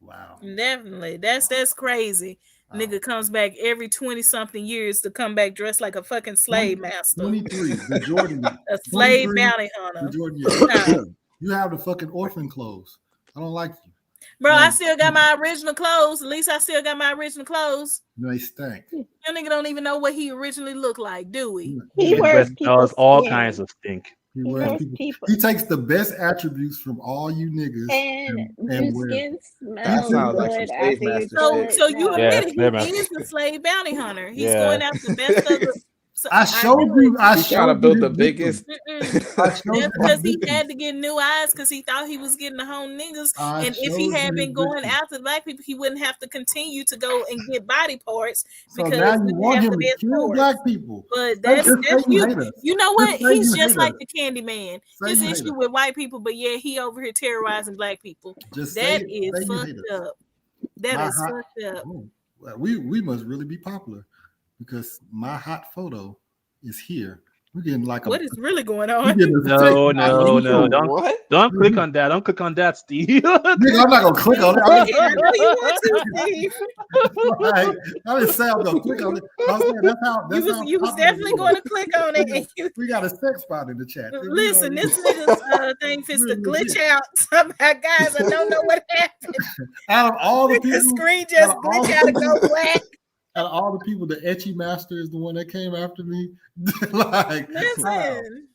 wow. Definitely. That's crazy. Wow. Nigga comes back every 20 something years to come back dressed like a fucking slave master. 23. The Jordan. A slave 23, bounty the hunter. Jordan. Nah. You have the fucking orphan clothes. I don't like you. Bro, I No. still got my original clothes. At least I still got my original clothes. No, they stink. Your nigga don't even know what he originally looked like, do we? He His wears dress people's does all skin. kinds of stink. He, He wears wears people- people. he takes the best attributes from all you niggas. And and your wear- skin That smells sounds like some good slave after you master do So, shit. it. so you No. Yeah, admitted slave he master. is the slave bounty hunter. He's Yeah. going after the best of the. So I showed knew you. it. I He's showed trying to you build his the victims. biggest. Mm-mm. I showed you That's because his he victims. had to get new eyes because he thought he was getting the whole niggas. I And if showed he you had his been going victims. after black people, he wouldn't have to continue to go and get body parts So because now you we want have him to to be kill forced. black people. But Just that's say you you. hate us. You know what? Just say He's you just hate like us. the Candy Man. Say His you hate issue us. with white people, but yeah, he over here terrorizing black people. Just That say, is say you hate fucked us. up. That My is hot- fucked up. Oh, well, we must really be popular because my hot photo is here We're getting like What is really going we're on? getting a No, sex no, positive. no. What? Don't click on that. Don't click on that, Steve. Nigga, I'm not gonna click on it. I know you want to, Steve. Right. I didn't say I'm gonna click on it. I'm saying that's how You was popular definitely it going is. to click on it. And you, We got a sex spot in the chat. listen, this nigga's thing fits to glitch out. Somehow, guys, I don't know what happened. Out of all the The people, screen just out of all glitch the out and go people- black. out of all the people, the Etchy Master is the one that came after me. Like, wow. Listen,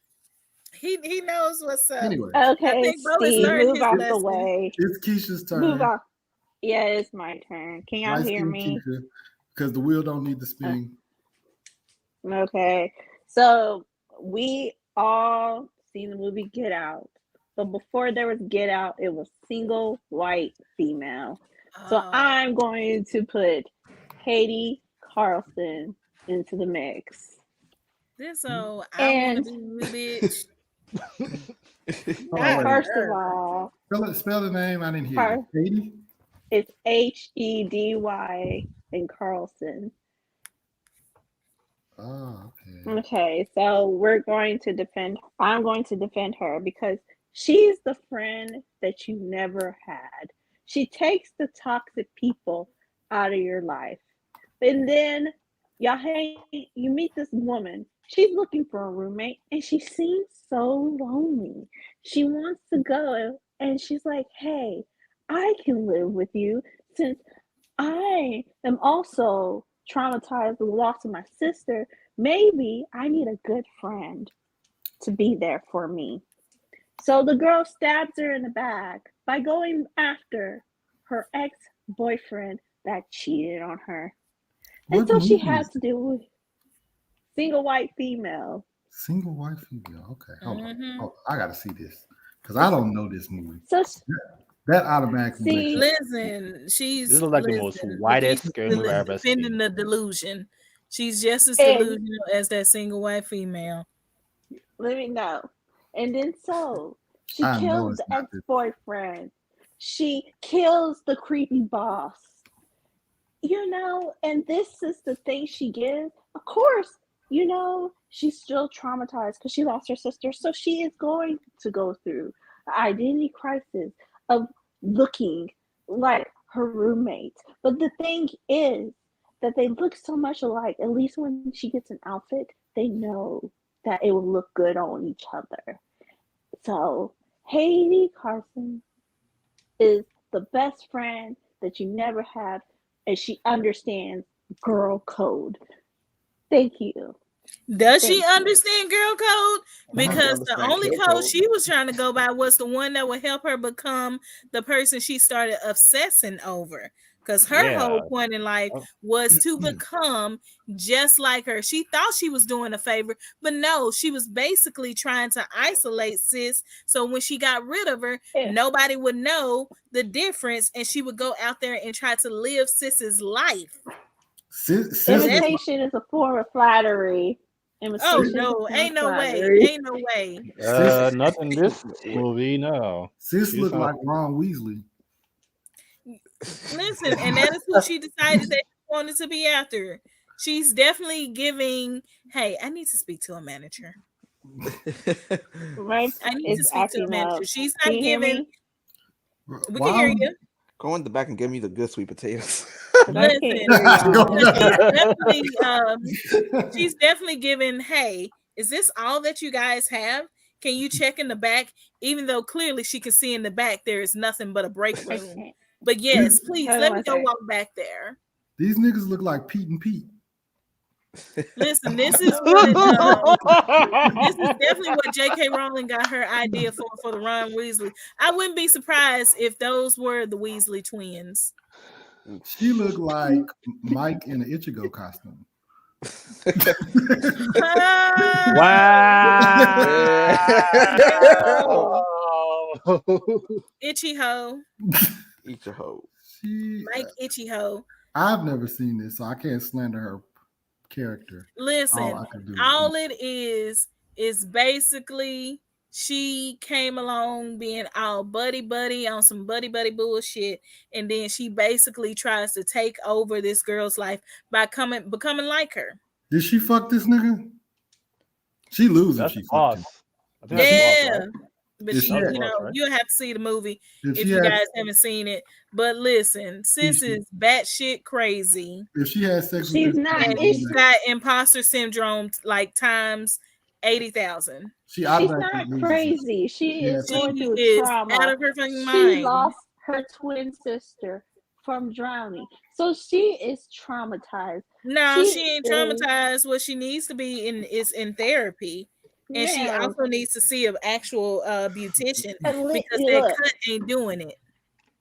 he knows what's up. Anyway, Okay, think Bo is Steve, learning move his out the lesson. way. it's Keisha's turn. Move out. Yeah, it's my turn. Can y'all Light hear skin me? Keisha, because the wheel don't need to spin. Okay. So we all seen the movie Get Out. But before there was Get Out, it was single white female. So Oh, I'm going to put Haiti Carlson into the mix. this old I want to And be you, bitch. Oh, God, wait. first her. of all, Spell the name. I didn't hear you. Katie? it's Hedy and Carlson. Oh, okay. Okay, so I'm going to defend her because she's the friend that you never had. She takes the toxic people out of your life. And then you meet this woman. She's looking for a roommate and she seems so lonely. She wants to go and she's like, "Hey, I can live with you since I am also traumatized with the loss of my sister. Maybe I need a good friend to be there for me." So the girl stabs her in the back by going after her ex-boyfriend that cheated on her. And What so she movie had is to deal with single white female. Single white female? Okay, hold on. Mhm. Oh, I gotta see this because I don't know this movie. So That automatically See- makes it. Listen, she's This is like the most listen, whitest Lakeisha's scary movie I've ever defending seen. the delusion. She's just as And- delusional as that single white female. let me know. And then so she I know kills it's the not this. ex-boyfriend. She kills the creepy boss. And this is the thing she gives. Of course, she's still traumatized because she lost her sister. So she is going to go through an identity crisis of looking like her roommate. But the thing is that they look so much alike. At least when she gets an outfit, they know that it will look good on each other. So Haiti Carson is the best friend that you never had, and she understands girl code. Thank you. Does she Thank you. understand girl code? Because the understand only girl code code. she was trying to go by was the one that would help her become the person she started obsessing over. Because her Yeah. whole point in life was to become just like her. She thought she was doing a favor, but no, she was basically trying to isolate sis. So when she got rid of her, Yeah. nobody would know the difference, and she would go out there and try to live sis's life. Sis, Imitation is a form of flattery. Oh Imitation is a no, form of ain't no way, flattery. ain't no way. Not in this movie, no. sis She's look not- like Ron Weasley. Listen, and that is who she decided that she wanted to be after. She's definitely giving, hey, I need to speak to a manager. Right? I need to It's speak to a acting manager. up. She's Can not you hear giving. me? We can hear you. Go in the back and give me the good sweet potatoes. 'Cause I can't Listen, hear y'all. she's definitely giving, hey, is this all that you guys have? Can you check in the back? Even though clearly she can see in the back there is nothing but a break I room. can't. But yes, please Hold let on me one go second. walk back there. These niggas look like Pete and Pete. Listen, this is what this is definitely what J.K. Rowling got her idea for the Ron Weasley. I wouldn't be surprised if those were the Weasley twins. She looked like Mike in an Ichigo costume. Itchy Ho, Eat your hoe. Mike Itchy Ho. I've never seen this, so I can't slander her character. Listen, I can do all it is basically she came along being all buddy on some buddy bullshit, and then she basically tries to take over this girl's life by becoming like her. Did she fuck this nigga? She loses if That's she the fucks boss. him. I think that's the Yeah. boss, right? But If she, she had- you know, right? you'll have to see the movie If if she you had, guys haven't seen it. But listen, sis she- is batshit crazy. if she had sex with She's this not- man, And it's she's got imposter syndrome like times 80,000. she She's automatically not loses. crazy. She Yeah, is she going through is trauma. out of her fucking She mind. lost her twin sister from drowning, so she is traumatized. No, She she ain't is- traumatized. What she needs to be in is in therapy. And she Yeah. also needs to see an actual beautician And because look, that cut ain't doing it.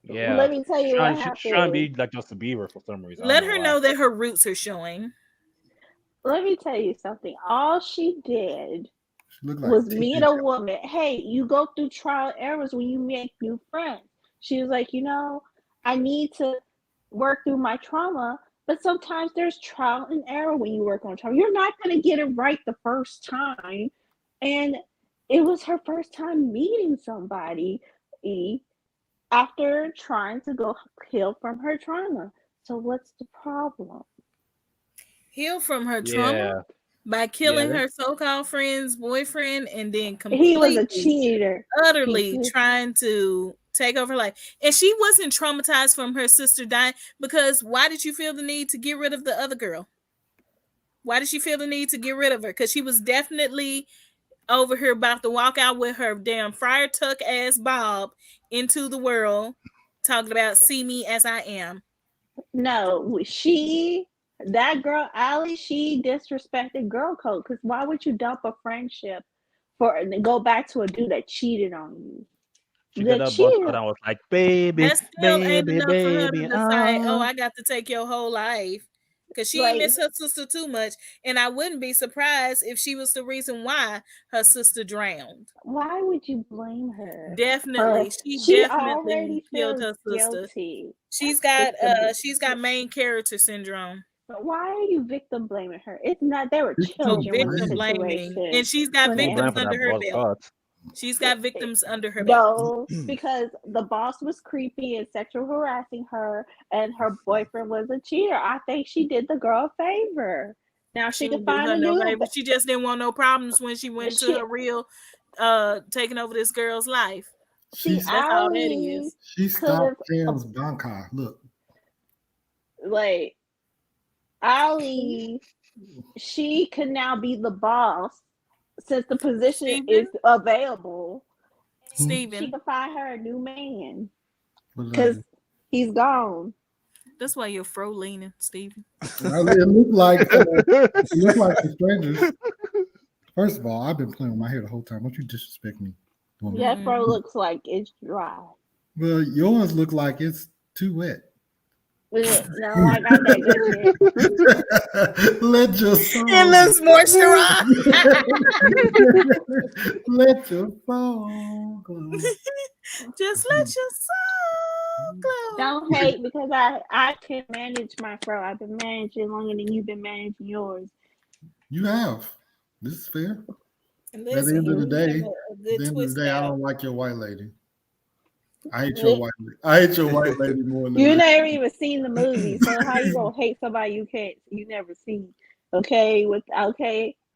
Yeah. let me tell you what She's trying to happened. be like Justin Bieber for some reason. I Let don't her why. know that her roots are showing. Let me tell you something. All she did She looked like was a meet teenager. a woman. Hey, you go through trial and errors when you make new friends. She was like, I need to work through my trauma, but sometimes there's trial and error when you work on trauma. You're not going to get it right the first time. And it was her first time meeting somebody after trying to go heal from her trauma. So what's the problem? Heal from her trauma Yeah. by killing Yeah. her so-called friend's boyfriend and then He was a completely, cheater. utterly He- trying to take over her life. And she wasn't traumatized from her sister dying because why did you feel the need to get rid of the other girl? Why did she feel the need to get rid of her? Because she was definitely over here about to walk out with her damn Friar Tuck ass Bob into the world, talking about see me as I am. No, that girl, Allie, she disrespected girl code. Because why would you dump a friendship and go back to a dude that cheated on you? She The got that cheater- butt and I was like, baby, That still ain't baby, enough for her to baby. decide, oh, I got to take your whole life. Because she ain't Like- miss her sister too much. And I wouldn't be surprised if she was the reason why her sister drowned. Why would you blame her? Definitely. She definitely already killed feels her sister. guilty. She's That's got victim- she's got main character syndrome. But why are you victim blaming her? It's not. They were It's So children in the victim blaming. situation. And she's got When Don't they- blame victims for that under her blood belt. clot. She's got victims under her belt. No, because the boss was creepy and sexual harassing her, and her boyfriend was a cheater. I think she did the girl a favor. Now she can didn't do find her a no new. favor. She just didn't want no problems when she went to She- her real taking over this girl's life. She, See, That's all that Allie, is. she could've- stopped Cam's bankai. Look, like Allie, she can now be the boss since the position Steven? is available. She Steven, can find her a new man what did I because do? he's gone. that's why you're fro leaning, Steven. It looked like the strangers. First of all, I've been playing with my hair the whole time. Don't you disrespect me, woman. That fro looks like it's dry. Well, yours look like it's too wet. No, I got that good shit. Let your soul. It looks moisturized. Let your soul glow. Just let your soul glow. Don't hate because I can manage my fro. I've been managing longer than you've been managing yours. You have. This is fair. And At the end of the you day, have a At good the end of twist the day, I out. don't like your white lady. I hate your white lady. I hate your white lady more than You that. never even seen the movie, so how you gonna hate somebody you never seen? Okay,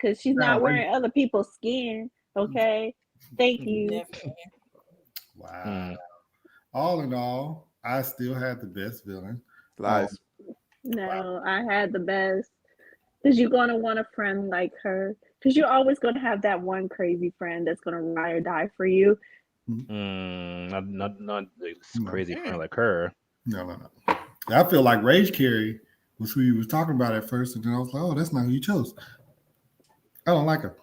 because she's not Nah, wearing other people's skin. Okay, thank you. Definitely. Wow. All in all, I still had the best villain. Lies. No, I had the best. Because you're gonna want a friend like her. Because you're always gonna have that one crazy friend that's gonna ride or die for you. Not this No. crazy friend like her. No. I feel like Rage Carrie was who you was talking about at first, and then I was like, oh, that's not who you chose. I don't like her.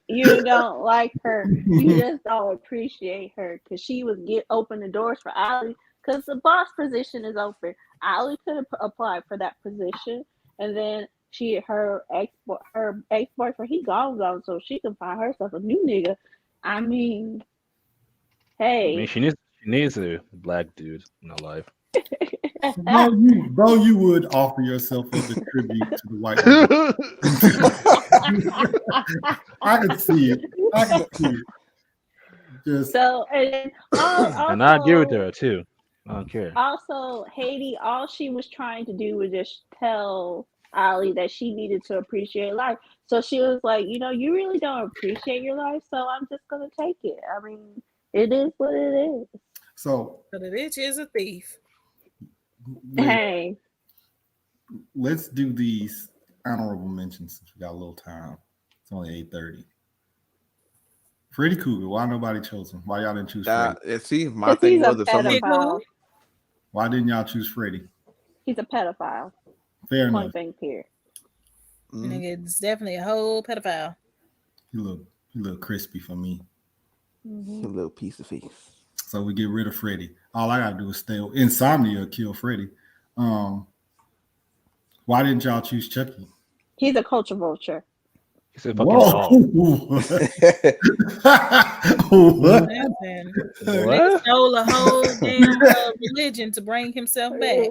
You don't like her. You just don't appreciate her because she was open the doors for Allie because the boss position is open. Allie could have applied for that position, and then her ex boyfriend he gone, so she can find herself a new nigga. I mean, I mean, hey, she needs a black dude in her life. Though you would offer yourself as a tribute to the white lady. I can see it. Just so and then, And I agree with her too. I don't care. Also, Haiti, all she was trying to do was just tell Ollie that she needed to appreciate life. So she was like, you really don't appreciate your life, so I'm just gonna take it. I mean, it is what it is. So But the bitch is a thief. Hey, let's do these honorable mentions since we got a little time. It's only 8:30. Freddy Krueger. Why nobody chose him? Why y'all didn't choose Freddy? See, my because thing he's a was if someone pedophile. Why didn't y'all choose Freddy? He's a pedophile. Fair Point enough. blank period. Nigga, it's definitely a whole pedophile. He look crispy for me. a little piece of face. So we get rid of Freddy. All I gotta do is stay Insomnia kill Freddy. Why didn't y'all choose Chucky? He's a culture vulture. He's a fucking dog. what? Listen, nigga stole a whole damn religion to bring himself back.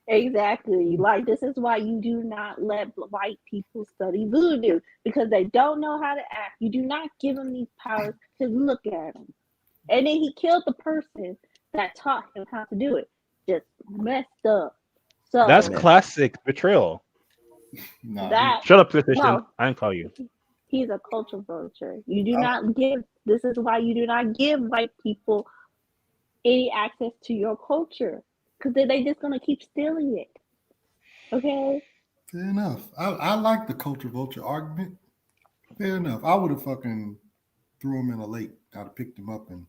Exactly. Like, this is why you do not let white people study voodoo, because they don't know how to act. You do not give them these powers to look at them. And then he killed the person that taught him how to do it. Just messed up. So That's classic betrayal. Nah, that Shut up, PlayStation. No. I didn't call you. he's a culture vulture. You do not give. This is why you do not give white people any access to your culture, because they just gonna keep stealing it. Okay. fair enough. I like the culture vulture argument. Fair enough. I would have fucking threw him in a lake. I'd have picked him up and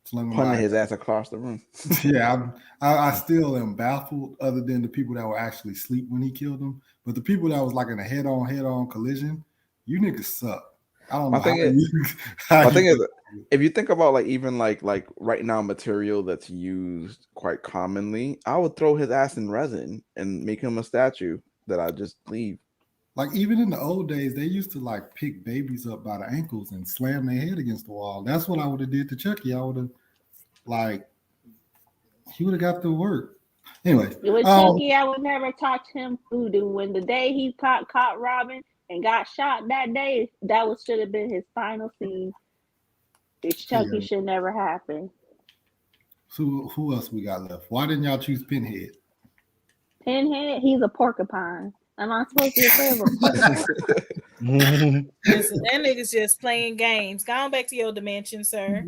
slung him Punting by. his ass across the room. Yeah, I still am baffled, other than the people that were actually asleep when he killed them. But the people that was like in a head-on collision, you niggas suck. I don't know. My thing is, if you think about like even like right now material that's used quite commonly, I would throw his ass in resin and make him a statue that I just leave. like even in the old days, they used to like pick babies up by the ankles and slam their head against the wall. That's what I would have did to Chucky. I would have he would have got to work. Anyway, With Chucky, I would never touch him voodoo. When the day he caught Robin and got shot that day, that should have been his final scene. Chucky should never happen. So who else we got left? Why didn't y'all choose Pinhead? Pinhead, he's a porcupine. Am I supposed to be afraid of a porcupine? Listen, that nigga's just playing games. Go on back to your dimension, sir.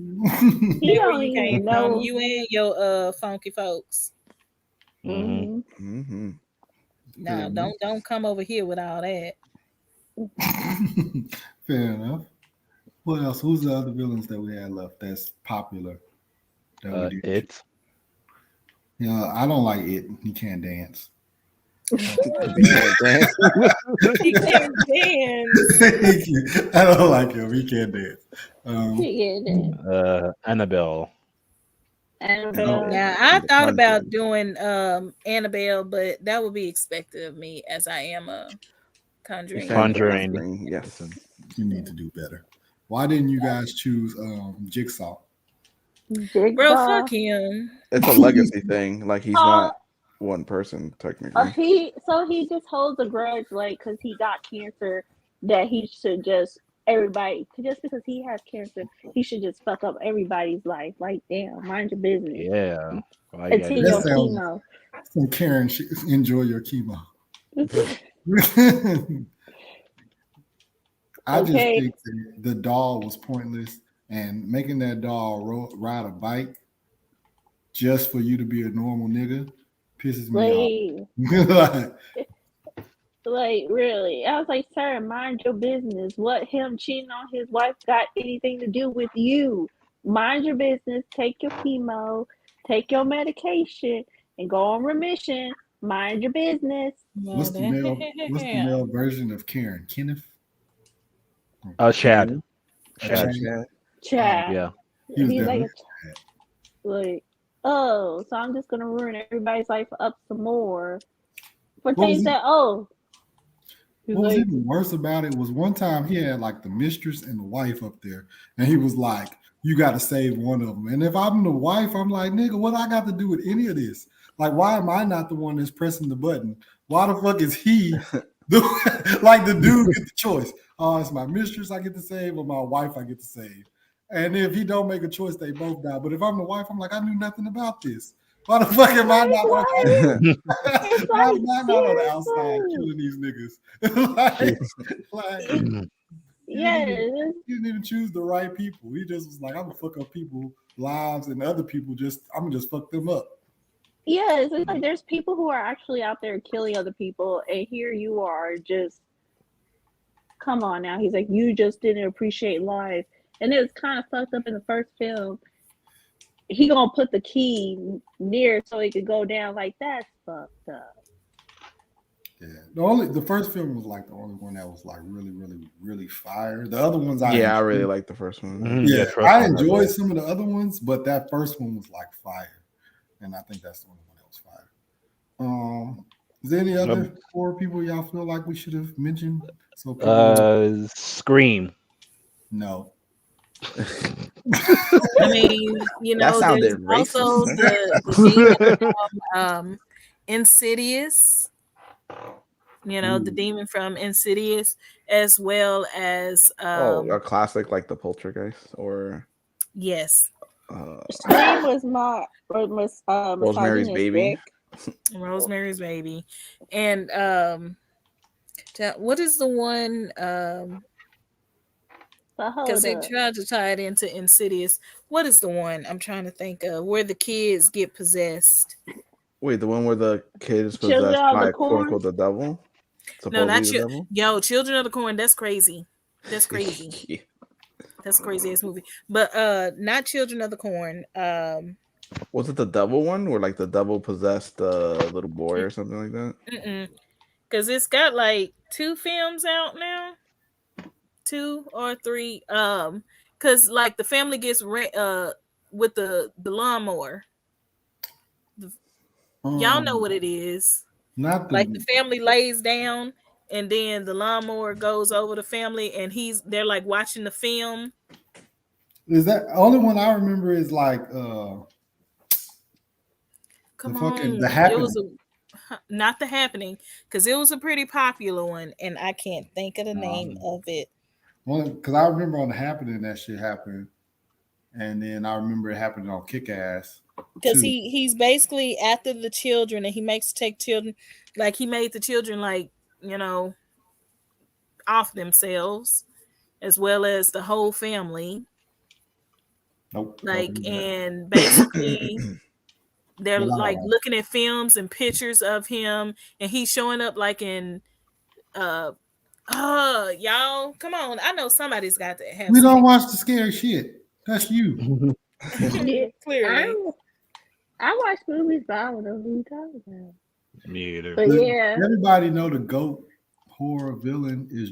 He Where don't you even came know. from, you and your funky folks. Mm-hmm. No, don't come over here with all that. Fair enough. What else? Who's the other villains that we had left that's popular? That we did? It. Yeah, I don't like it. He can't dance. He can't dance. I don't like him. He can't dance. Annabelle. Annabelle. Now I thought about doing Annabelle, but that would be expected of me as I am a Conjuring. Conjuring. Yes. You need to do better. Why didn't you guys choose Jigsaw? Bro, fuck him. It's a legacy thing. Like he's not one person technically. He just holds a grudge, like, because he got cancer, that he should just just because he has cancer, he should just fuck up everybody's life. Like, damn, mind your business. Yeah. Until your chemo. So Karen, enjoy your chemo. I just think that the doll was pointless, and making that doll ride a bike just for you to be a normal nigga pisses me off. Like, really? I was like, sir, mind your business. What him cheating on his wife got anything to do with you? Mind your business. Take your chemo, take your medication, and go on remission. Mind your business. What's the male version of Karen? Kenneth? Chad. Yeah. He's like, so I'm just gonna ruin everybody's life up some more. For things that what was even worse about it was one time he had like the mistress and the wife up there, and he was like, "You got to save one of them." And if I'm the wife, I'm like, "Nigga, what I got to do with any of this? Like, why am I not the one that's pressing the button? Why the fuck is he like the dude get the choice? Oh, it's my mistress I get to save, or my wife I get to save." And if he don't make a choice, they both die. But if I'm the wife, I'm like, I knew nothing about this. Why the fuck am I Like, not? why? It's Why like, am I not on the outside seriously. killing these niggas? like, Yes, he didn't even choose the right people. He just was like, I'm gonna fuck up people lives and other people I'm gonna just fuck them up. yes. It's like there's people who are actually out there killing other people, and here you are just, come on now. He's like, you just didn't appreciate life. And it was kind of fucked up in the first film. He gonna put the key near so it could go down. Like, that's fucked up. Yeah, the first film was like the only one that was like really, really, really fire. The other ones, I really like the first one. Yeah, first I one, enjoyed some of the other ones, but that first one was like fire, and I think that's the only one that was fire. Is there any other horror people y'all feel like we should have mentioned? So people Scream. no. I mean, you That know, sounded there's racist. also the demon from Insidious. You know, the demon from Insidious, as well as a classic like the Poltergeist or yes, Scream was not Rosemary's Baby. Rosemary's Baby, and what is the one? Because they tried to tie it into Insidious. What is the one I'm trying to think of where the kids get possessed? Wait, the one where the kid is possessed by quote unquote the devil? No, not Children of the Corn. That's crazy. That's crazy. Yeah. That's crazy ass movie. But not Children of the Corn. Was it the devil one where like the devil possessed the little boy or something like that? Because it's got like 2 films out now. 2 or 3. Because like the family gets with the lawnmower. Y'all know what it is. Not like the family lays down and then the lawnmower goes over the family and they're like watching the film. Is that only one I remember is like Come the on. The Happening. It was not The Happening, because it was a pretty popular one and I can't think of the name of it. Well, because I remember on The Happening that shit happened, and then I remember it happening on Kick-Ass. Because he's basically after the children and he makes take children, like he made the children like, you know, off themselves as well as the whole family. Nope. Like, and basically they're like looking at films and pictures of him and he's showing up like in y'all come on, I know somebody's got to have. We don't watch the scary shit. That's you. Yeah, clearly. I watch movies, but I don't know who you're talking about. Me either. But yeah, everybody know the GOAT horror villain is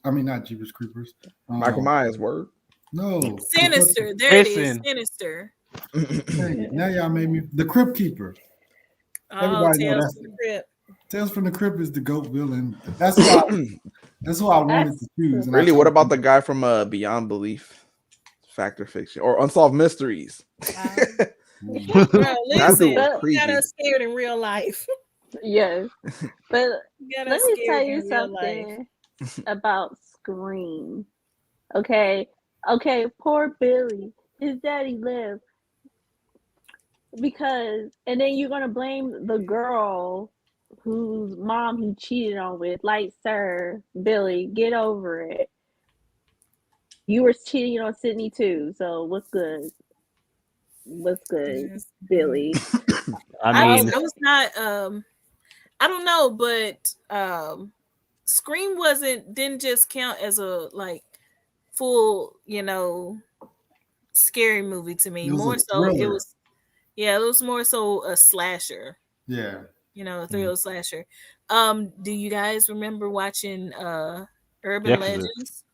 not Jeepers Creepers. Michael Myers, word. No, Sinister. There it is. Sinister. Hey, now y'all made me the Crypt Keeper. Everybody know that's the Crypt. Tales from the Crypt is the GOAT villain. That's who I wanted to choose. Really, what about the guy from Beyond Belief, Fact or Fiction, or Unsolved Mysteries? Bro, listen, you got us scared in real life. Yes, but let me tell you something about Scream. Okay, poor Billy, his daddy lived because, and then you're gonna blame the girl whose mom he cheated on with. Like, sir, Billy, get over it. You were cheating on Sydney too, so what's good? What's good, yes. Billy? I was not I don't know, but Scream didn't just count as a like full, you know, scary movie to me. More so it was more so a slasher. Yeah. You know, a thrill slasher. Do you guys remember watching Urban Legends?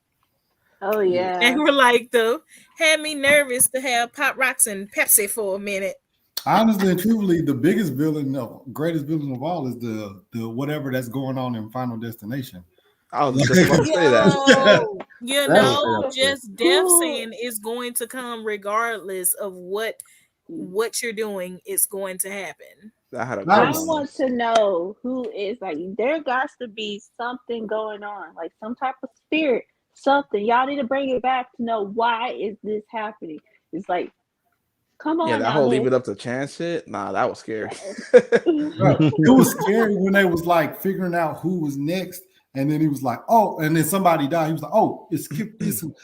Oh yeah. And we're like, though, had me nervous to have Pop Rocks and Pepsi for a minute. Honestly and truthfully, the greatest villain of all is the whatever that's going on in Final Destination. I was just about to say that. You know, just death saying is going to come regardless of what you're doing. It's going to happen. I want to know who is like. There got to be something going on, like some type of spirit. Something y'all need to bring it back to know why is this happening. It's like Come on Yeah, that now, whole leave Liz. it up to chance shit. Nah, that was scary. Bro, it was scary when they was like figuring out who was next, and then he was like, "Oh," and then somebody died. He was like, "Oh, it's Skip."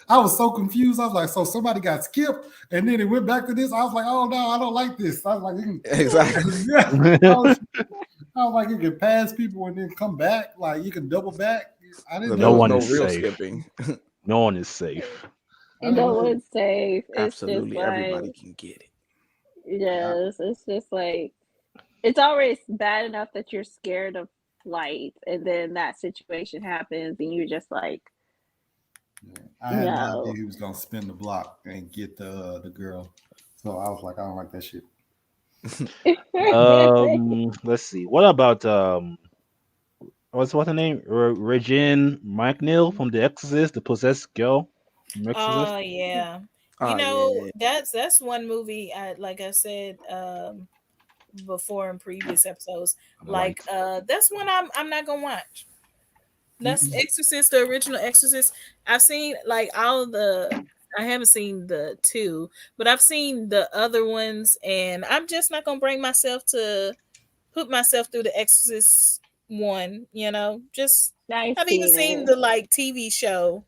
I was so confused. I was like, "So somebody got skipped," and then it went back to this. I was like, "Oh no, I don't like this." I was like, Exactly. "Yeah." I was like, "You can pass people and then come back. Like you can double back." I didn't There No know. one was is no real safe. skipping. No one is safe. I didn't No know. one's safe. It's just Absolutely, like, everybody can get it. yes, it's just like, it's always bad enough that you're scared of flight, and then that situation happens, and you're just like, I had no no. idea he was gonna spin the block and get the girl. So I was like, I don't like that shit. Let's see. What about what's her name? Regine McNeil from The Exorcist, the possessed girl from Exorcist. Oh yeah. You Oh know, yeah. that's one movie like I said before in previous episodes. Like Right. that's one I'm not gonna watch. That's Mm-mm. Exorcist, the original Exorcist. I've seen like all of the. I haven't seen the two, but I've seen the other ones, and I'm just not gonna bring myself to put myself through the Exorcist one. You know, just I've I've even seen seen it. the like TV show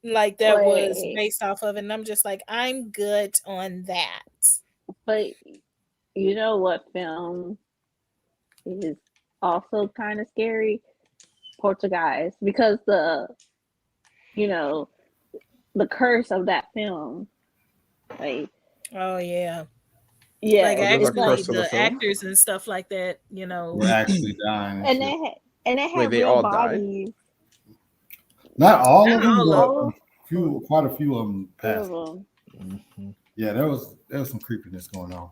like that was Wait, based off of it, and I'm just like I'm good on that. but you know what film is also kind of scary? Poltergeist, because you know, the curse of that film. Like, Oh yeah, like yes, Oh, there's a it's like, actually curse of the the film. actors and stuff like that. You know, We're actually dying and and shit. it Wait, had they real all died? bodies. Not all not of them, all of but them. quite a few of them Few of passed. them. Mhm. Yeah, there was some creepiness going on.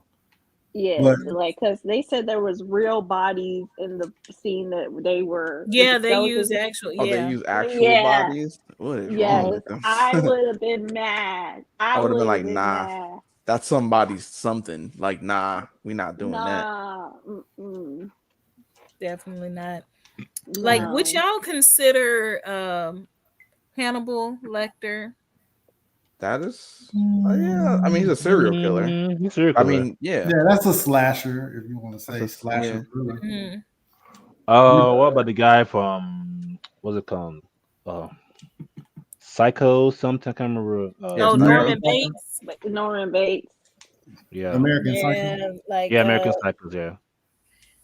Yes, But like, because they said there was real bodies in the scene that they were with Yeah, the they use skeletons. actual. Oh, they Yeah, use actual Yeah, bodies. What is wrong yes, with them? I would have been mad. I I would have been would have like, been nah, mad. that's somebody's something. Like, nah, we not doing that. Nah, mm-mm, definitely not. Like, yeah, would no. y'all consider Hannibal Lecter? That is, yeah. I mean, he's a serial killer. He's a serial I killer. mean, yeah. yeah, that's a slasher if you want to That's say slasher yeah. thriller. Mhm. What about the guy from what's it called? Uh, Psycho something. I can't remember. Yeah, Oh, Psycho. Norman American Psycho. Bates. Norman Bates. Yeah, American Psycho. Yeah, like yeah, American Psychos. Yeah.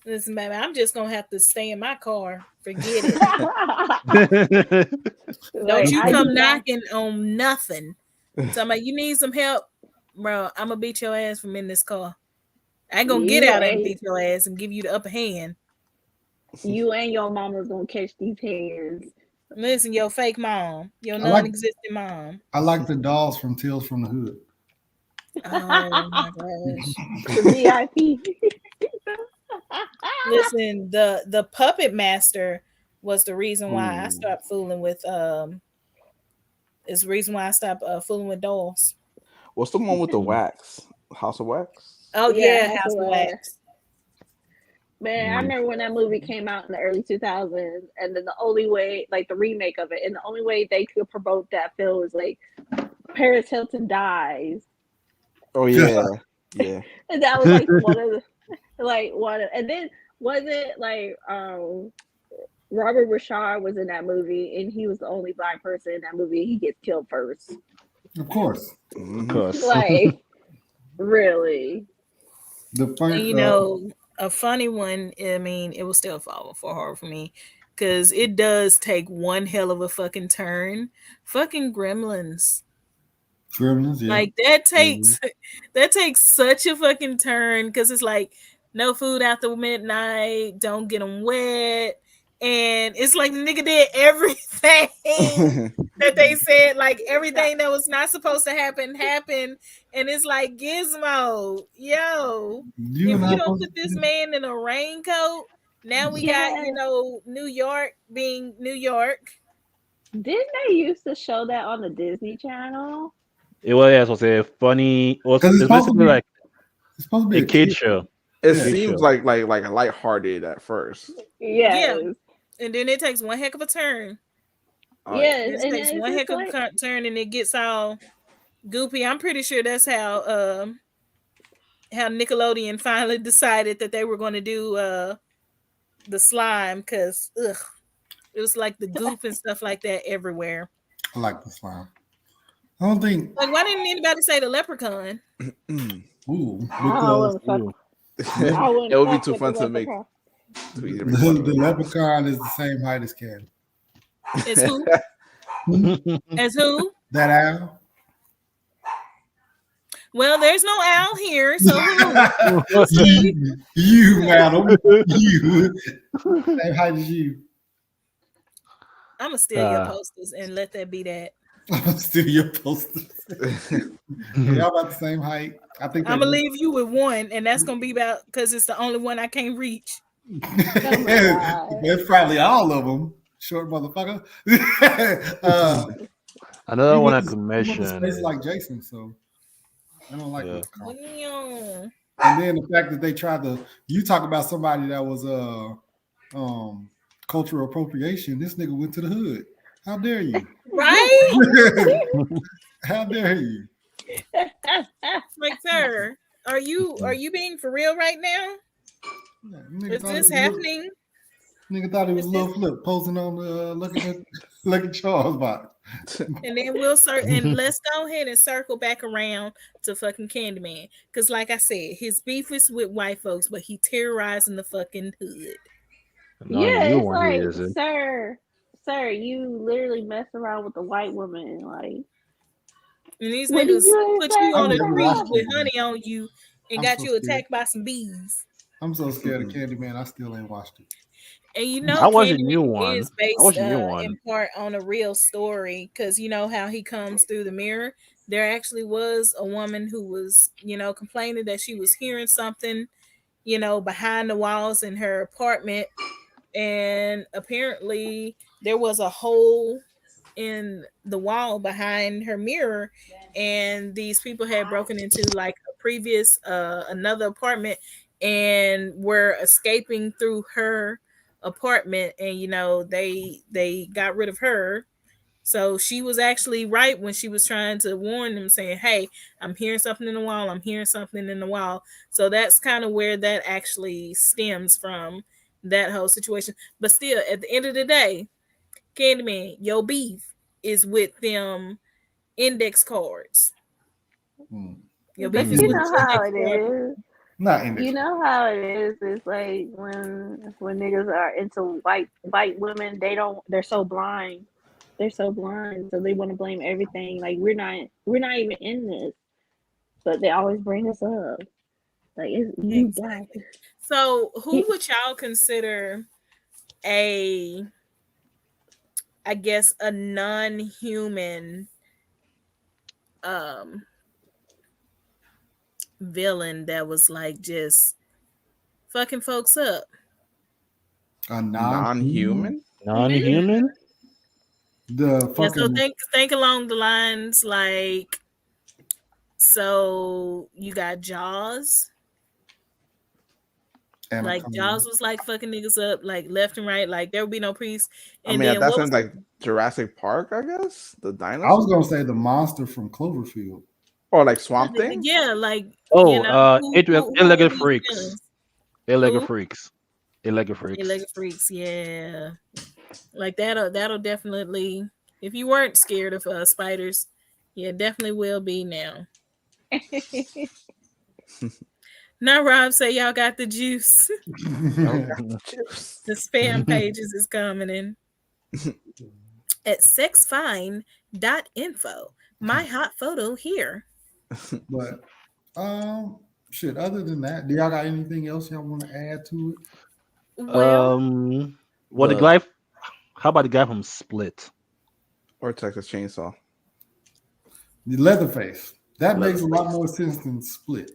listen, baby, I'm just gonna have to stay in my car. Forget it. Don't Like, you I do come not. knocking on nothing. Somebody, you need some help, bro. I'm gonna beat your ass from in this car. I ain't gonna get You out and and beat your ass and give you the upper hand. your mama's gonna catch these hands. Listen, your fake mom, your I like non-existent mom. I like the dolls from Tales from the Hood. Oh my gosh. The VIP. Listen, the puppet master was the reason why I Ooh. stopped fooling with is the reason why I stopped fooling with dolls. What's the one with the wax? House of Wax? Oh Yeah, yeah, House House of of Wax. Wax. Man, I Mm. remember when that movie came out in the early 2000s, and then the only way, like the remake of it, and the only way they could promote that film was like Paris Hilton dies, Oh yeah, yeah. and that was like one of and then was it like Robert Rashad was in that movie, and he was the only black person in that movie. He gets killed first. Of course. Of Mhm. course. Like, really? The And first you know, a funny one, I mean, it was still fall for horror for me. Cause it does take one hell of a fucking turn. Fucking Gremlins. Gremlins, yeah. Like that takes such a fucking turn because it's like no food after midnight, don't get them wet, and it's like the nigga did everything that they said, like everything that was not supposed to happen happened, and it's like Gizmo, yo, You if and I you don't supposed put this to man in a raincoat, now we got Yeah. New York being New York. Didn't they used to show that on the Disney Channel? It was a funny. because It's basically like it's supposed to be a kid show. It Yeah. seems Show. like a lighthearted at first. Yes. And then it takes one heck of a turn. Oh, Yes. It And takes it's one just heck of like, a turn, and it gets all Goopy, I'm pretty sure that's how Nickelodeon finally decided that they were going to do the slime because it was like the goop and stuff like that everywhere. I like the slime. I don't think. Like, why didn't anybody say the leprechaun? Ooh, I because wouldn't fuck. Ooh. I wouldn't It would be fuck too with fun the to make. leprechaun. the leprechaun is the same height as Candy. As who? As who? That owl. Well, there's no owl here, so who? you, madam, you, same height as you. I'm gonna steal your posters and let that be that. I'm still your poster. Y'all about the same height. I think I'm gonna leave you with one, and that's gonna be about because it's the only one I can't reach. That's probably all of them. Short motherfucker. Another one I He could wants mention. a space like Jason, so I don't like Yeah. this call. Damn. And then the fact that they tried to, you talk about somebody that was cultural appropriation. This nigga went to the hood. How dare you? Right? How dare you? Like, sir, are you being for real right now? Nigga Is thought this it was happening? Nigga thought it was Is Lil Flip posing on the Lucky Charles box. And then and let's go ahead and circle back around to fucking Candyman. Cause like I said, his beef is with white folks, but he terrorizing the fucking hood. No, Yeah, you it's one like, here, is it? sir, you literally mess around with a white woman, like. And these What did niggas you put you on a expect? tree I've never with watched honey on you and I'm got so you scared. attacked by some bees. I'm so scared of Candyman. I still ain't watched it. And you know, I watched the Candyman new one. is I based watched the new one. in part on a real story because you know how he comes through the mirror. There actually was a woman who was, complaining that she was hearing something, behind the walls in her apartment, and apparently there was a hole in the wall behind her mirror, and these people had broken into like a previous another apartment and were escaping through her apartment, and they got rid of her. So she was actually right when she was trying to warn them, saying, hey, I'm hearing something in the wall, I'm hearing something in the wall. So that's kind of where that actually stems from, that whole situation. But still, at the end of the day, Candyman, your beef is with them index cards. Your beef But is you with know the how index it cards. is. Not index. You know how it is. It's like when niggas are into white women, they're so blind. They're so blind, so they want to blame everything. Like we're not even in this, but they always bring us up. Like it's you black. So who would y'all consider a non-human villain that was like just fucking folks up? A Non-human? Non-human? The Yeah, so fucking think along the lines like, so you got Jaws. Like Jaws was like fucking niggas up like left and right, like there would be no peace. And I mean, then that sounds like Jurassic Park, I guess. The dinosaur. I was gonna say the monster from Cloverfield. Or like Swamp Thing. Yeah, like eight-legged freaks. Eight-legged Who? freaks. Eight-legged freaks. Eight-legged freaks, yeah. Like that'll definitely, if you weren't scared of spiders, yeah, definitely will be now. Now Rob say y'all got the juice. The spam pages is coming in at sexfine.info. My hot photo here. But shit, other than that, do y'all got anything else y'all want to add to it? Well, the guy, how about the guy from Split? Or Texas Chainsaw? The Leatherface. That makes a lot more sense than Split.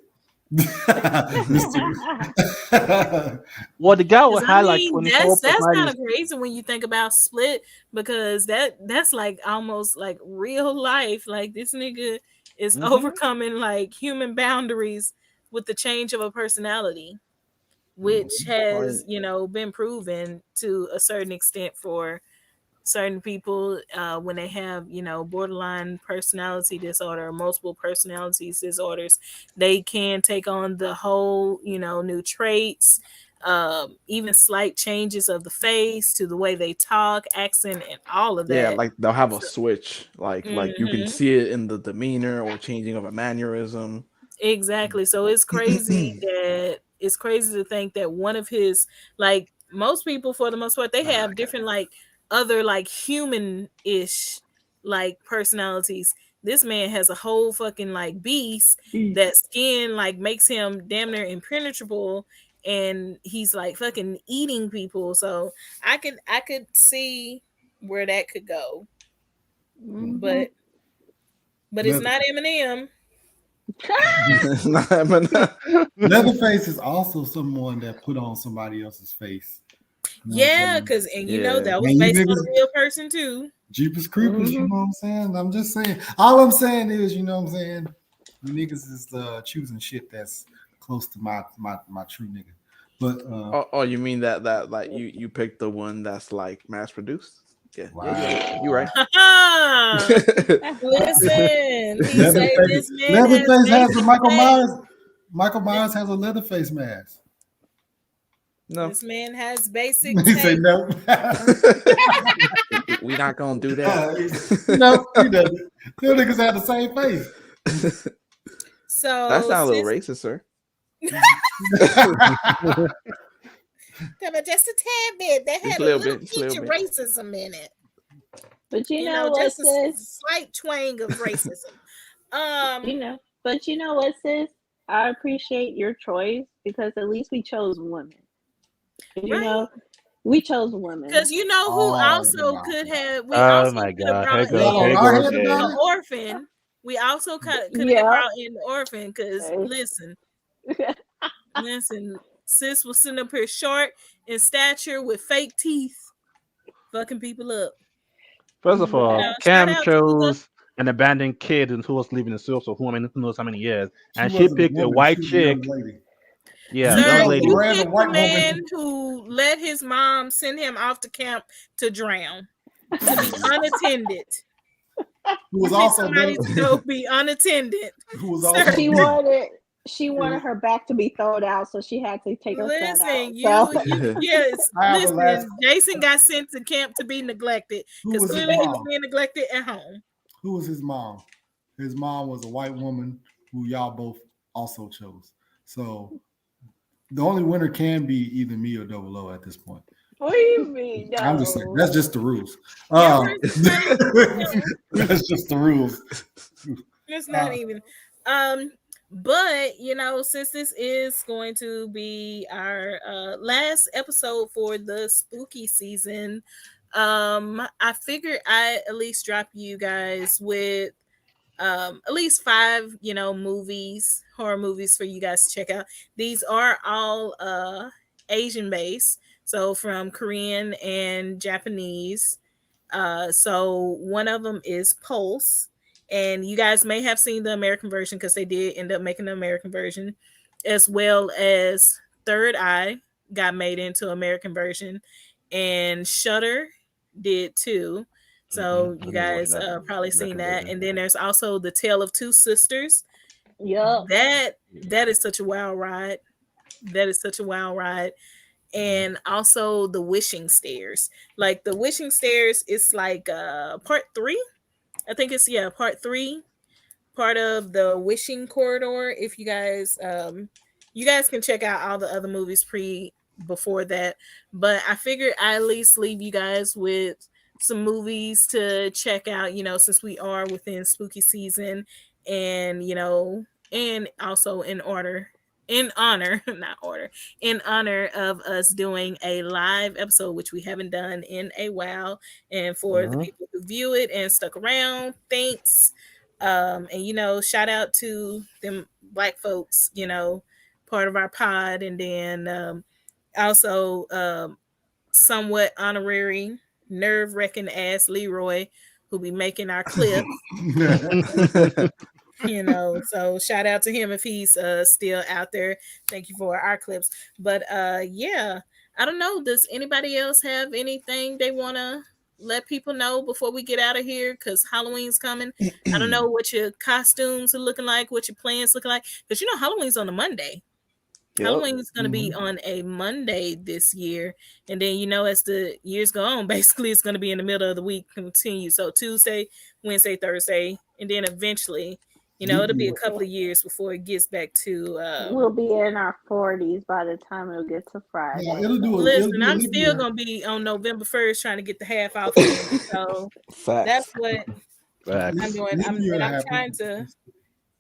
Well, the guy would have like 24 that's kind of crazy when you think about Split, because that's like almost like real life. Like this nigga is overcoming like human boundaries with the change of a personality, which has been proven to a certain extent for certain people when they have, borderline personality disorder or multiple personalities disorders, they can take on the whole, new traits, even slight changes of the face to the way they talk, accent, and all of Yeah, that. like they'll have a switch, like you can Mhm. see it in the demeanor or changing of a mannerism. Exactly. So it's crazy to think that one of his, like, most people for the most part, they have different, like, other, like, human-ish, like, personalities. This man has a whole fucking, like, beast that skin, like, makes him damn near impenetrable, and he's like fucking eating people. So I could see where that could go. Mhm. But it's not Eminem. Leatherface is also someone that put on somebody else's face. You know what I'm Yeah, saying? because Yeah. that was And you based on niggas- a real person too. Jeepers Creepers, you Mhm. know what I'm saying? I'm just saying. All I'm saying is, you know what I'm saying? You niggas is choosing shit that's close to my true nigga. But Oh, you mean that like you picked the one that's like mass produced? Yeah, Wow. yeah, you're right. Listen, he said this man Leatherface has basic a Michael taste. Myers. Michael Myers has a Leatherface mask. No, This man has basic He say taste. no. we not gonna do that. No, he doesn't. Them niggas have the same face. So That sounds a little racist, sir. just a tad bit. That Just had a a little little bit, just a pinch little of bit. racism in it. But you know what, just a sis? slight twang of racism. But you know what, sis? I appreciate your choice because at least we chose women. Right. We chose women. Because you know who Oh, also wow. could have. We Oh also my could have God! brought Here Y'all on goes, in our head yeah. about the it? orphan. We also could have Yeah. brought in the orphan because Okay. listen, sis was sitting up here short in stature with fake teeth, fucking people up. First of all, Yeah. Cam Shout out to chose an abandoned kid who was living in Seoul for who knows how many years, and she wasn't a picked a woman, white she was a chick. young lady. Yeah, You Sir, young chose lady. a you random picked white the man woman. who let his mom send him off to camp to drown, to be unattended. Who was You picked also somebody to go be unattended. who was Sir, also She wanted her back to be thrown out, so she had to take her son listen, out. yes, I have a last- listen. Jason got sent to camp to be neglected Who because was his clearly he was mom? being neglected at home. Who was his mom? His mom was a white woman who y'all both also chose. So the only winner can be either me or Double O at this point. What do you mean? No. I'm just saying that's just the rules. Yeah, it's not even, That's just the rules. it's not even. But since this is going to be our last episode for the spooky season, I figured I at least drop you guys with at least 5 movies, horror movies for you guys to check out. These are all Asian based, so from Korean and Japanese. So one of them is Pulse, and you guys may have seen the American version because they did end up making the American version, as well as Third Eye got made into American version, and Shudder did too. So you guys probably seen that. And then there's also The Tale of Two Sisters. Yup. That is such a wild ride. That is such a wild ride. And also The Wishing Stairs. Like The Wishing Stairs is like part 3. I think it's part 3. Part of the Wishing Corridor. If you guys can check out all the other movies before that. But I figured I at least leave you guys with some movies to check out, since we are within spooky season, and and also in honor of us doing a live episode, which we haven't done in a while. And for the people who view it and stuck around, thanks. And shout out to them Black folks, part of our pod, and then also somewhat honorary nerve-wracking ass Leroy, who be making our clips. So shout out to him if he's still out there. Thank you for our clips. But I don't know, does anybody else have anything they want to let people know before we get out of here, because Halloween's coming. I don't know what your costumes are looking like, what your plans looking like, because Halloween's on a Monday. Yep. Halloween is going to be on a Monday this year, and then as the years go on, basically it's going to be in the middle of the week, continue. So Tuesday, Wednesday, Thursday, and then eventually, it'll be a couple of years before it gets back to. We'll be in our 40s by the time it'll get to Friday. Yeah, it'll do. Listen, I'm still gonna be on November 1st trying to get the half off. So that's what I'm doing.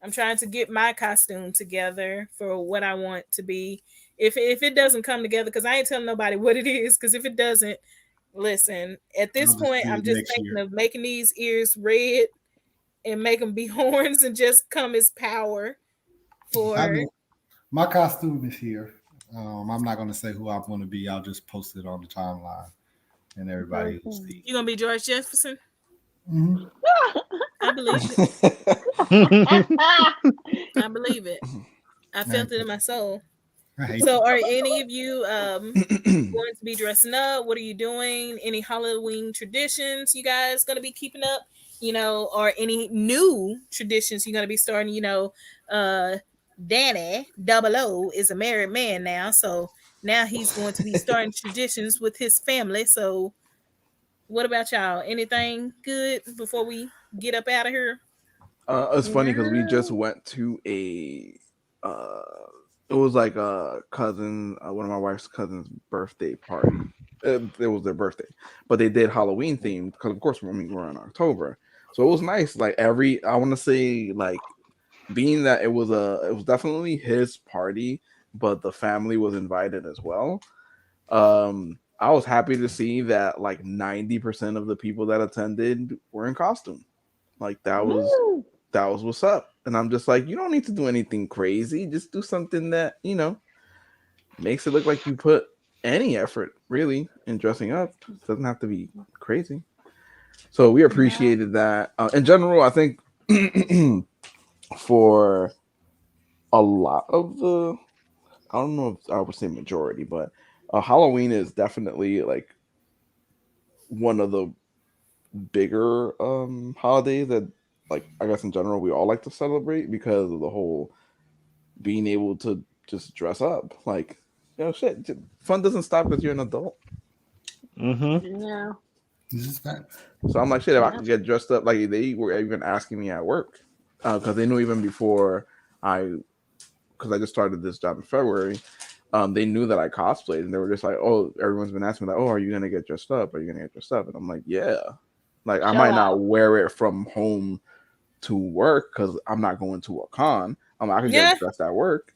I'm trying to get my costume together for what I want to be. If it doesn't come together, because I ain't telling nobody what it is, because if it doesn't, listen, at this point, I'm just thinking of making these ears red and make them be horns and just come as power for. My costume is here. I'm not going to say who I'm going to be. I'll just post it on the timeline, and everybody will see. You gonna be George Jefferson? Mm-hmm. I believe it. I believe it. I felt it in my soul. So, are any of you going to be dressing up? What are you doing? Any Halloween traditions you guys going to be keeping up? Or any new traditions you're going to be starting? Danny 00 is a married man now, so now he's going to be starting traditions with his family. So, what about y'all? Anything good before we get up out of here? It's funny because we just went to it was like a cousin, one of my wife's cousin's birthday party. It was their birthday, but they did Halloween themed because, of course, we're in October, so it was nice. Like I want to say, like, being that it was definitely his party, but the family was invited as well. I was happy to see that like 90% of the people that attended were in costume. Like that was what's up. And I'm just like, you don't need to do anything crazy. Just do something that, makes it look like you put any effort really in dressing up. It doesn't have to be crazy. So we appreciated that. In general, I think for a lot of I don't know if I would say majority, but Halloween is definitely like one of the bigger holidays that, like, I guess in general we all like to celebrate because of the whole being able to just dress up. Like, shit, fun doesn't stop because you're an adult. Yeah. This is fact. So I'm like, shit, if I could get dressed up, like they were even asking me at work because they knew even before because I just started this job in February. They knew that I cosplayed, and they were just like, "Oh, everyone's been asking me, like, oh, are you gonna get dressed up? Are you gonna get dressed up?" And I'm like, "Yeah." Like, I might not wear it from home to work because I'm not going to a con. I can get dressed at work.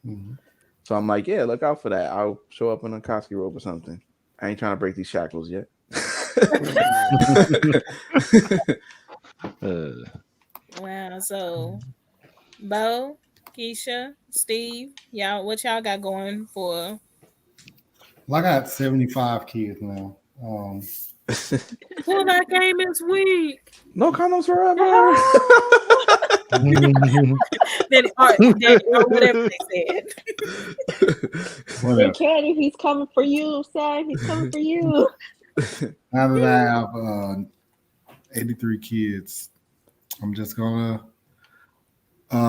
Mm-hmm. So I'm like, "Yeah, look out for that. I'll show up in a Koski robe or something. I ain't trying to break these shackles yet." Wow. So, Bo, Keisha, Steve, what y'all got going for? Well, I got 75 kids now. Well, that game this week. No condoms forever. Whatever they said. Whatever. Candy, he's coming for you, Sam. He's coming for you. Now that I have 83 kids, I'm just gonna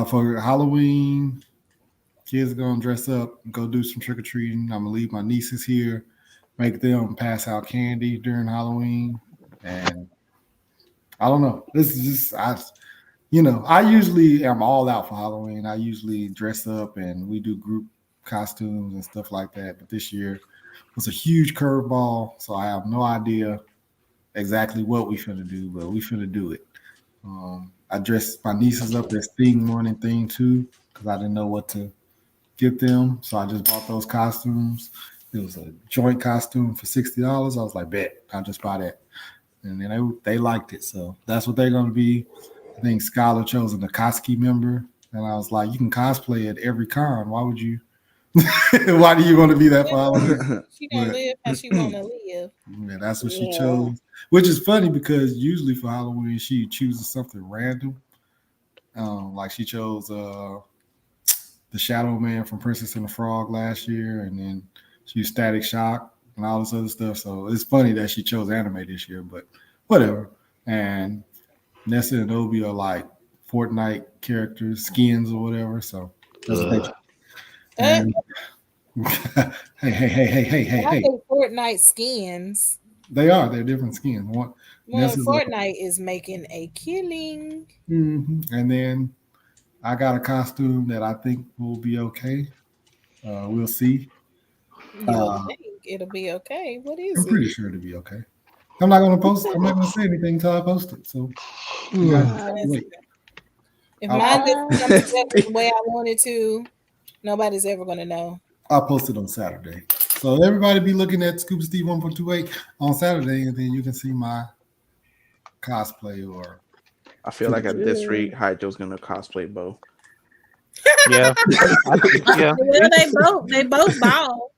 for Halloween, kids are gonna dress up, go do some trick or treating. I'm gonna leave my nieces here, make them pass out candy during Halloween, and I don't know. This is just I usually am all out for Halloween. I usually dress up and we do group costumes and stuff like that. But this year was a huge curveball, so I have no idea exactly what we finna do, but we finna do it. I dressed my nieces up as Thing 1 and Thing 2 because I didn't know what to get them, so I just bought those costumes. It was a joint costume for $60. I was like, bet, I'll just buy that. And then they liked it, so that's what they're gonna be. I think Skylar chose an Akatsuki member, and I was like, you can cosplay at every con. Why would you? Why do you want to be that far? She gonna live how she wanna live. Yeah, that's what she chose. Which is funny because usually for Halloween she chooses something random. Like she chose the Shadow Man from Princess and the Frog last year, and then she used Static Shock and all this other stuff. So it's funny that she chose anime this year, but whatever. And Nessa and Obi are like Fortnite characters, skins or whatever. So that's what they. And, hey. I think Fortnite skins. They are. They're different skins. One, Fortnite is making a killing. And then I got a costume that I think will be okay. We'll see. You think it'll be okay? What is I'm pretty sure it'll be okay. I'm not gonna post. I'm not gonna say anything until I post it. So wait. If mine doesn't come together the way I wanted to, nobody's ever gonna know. I'll post it on Saturday. So everybody be looking at Scuba Steve 1.28 on Saturday, and then you can see my cosplay. Or I feel like at this rate, Hydro's gonna cosplay Bo. Yeah. Yeah. Well, they both bald.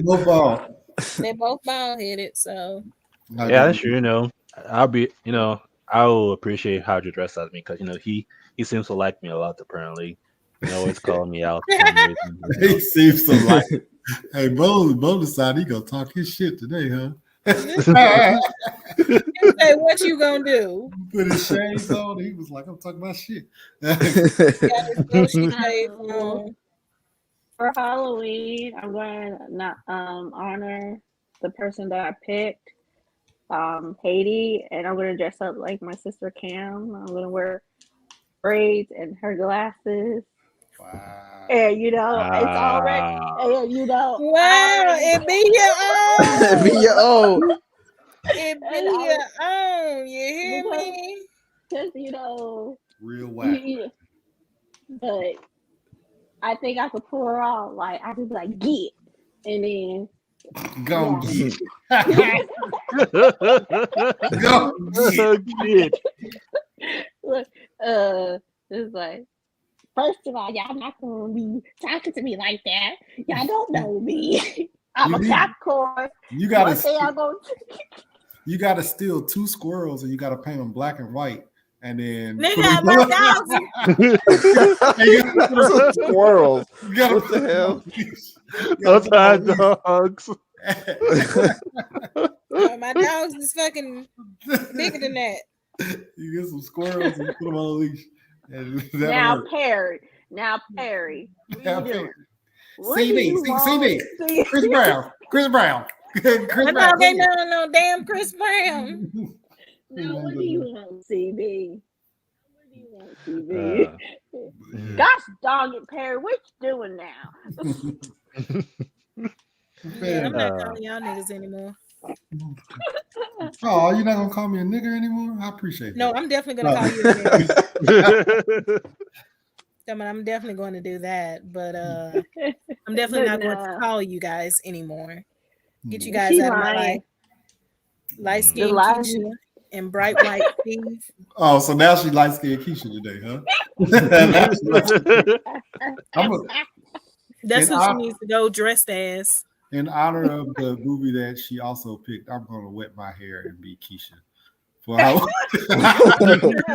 both bald. They both bald headed. So Yeah, that's true. You know, I'll be. You know, I will appreciate how you dress as me because you know he seems to like me a lot. Apparently, you know, always calling me out. For some reason, you know. He seems to like it. Hey, Bo decided he gonna talk his shit today, huh? hey, what you gonna do? Put his shades on. He was like, I'm talking about shit. For Halloween, I'm going to honor the person that I picked, Haiti, and I'm going to dress up like my sister Cam. I'm going to wear braids and her glasses. Wow. And it's already, and wow, it be your own. Be your own. It be your own. You hear me? Because real whack. But I think I could pull her off. Like I could be like get, and then go yeah. go Get. Look, it's like. First of all, y'all not gonna be talking to me like that. Y'all don't know me. I'm a Capricorn. You gotta steal 2 squirrels and you gotta paint them black and white, and then nigga, my dogs. Squirrels. You gotta What the hell? Those are dogs. My dogs is fucking bigger than that. You get some squirrels and you put them on a leash. Now Perry. What are you doing? CB. Chris Brown. My dog ain't no damn Chris Brown. Now what do you want, CB? Gosh dog it, Perry. What you doing now? Yeah, I'm not calling y'all niggas anymore. Oh, you're not gonna call me a nigger anymore? I appreciate that. No, I'm definitely gonna call you a nigger. I'm definitely going to do that, but I'm definitely not going to call you guys anymore. Get you guys out of my life. Light skinned Keisha and bright white Steve. Oh, so now she light skinned Keisha today, huh? That's who she needs to go dressed as. In honor of the movie that she also picked, I'm gonna wet my hair and be Keisha. At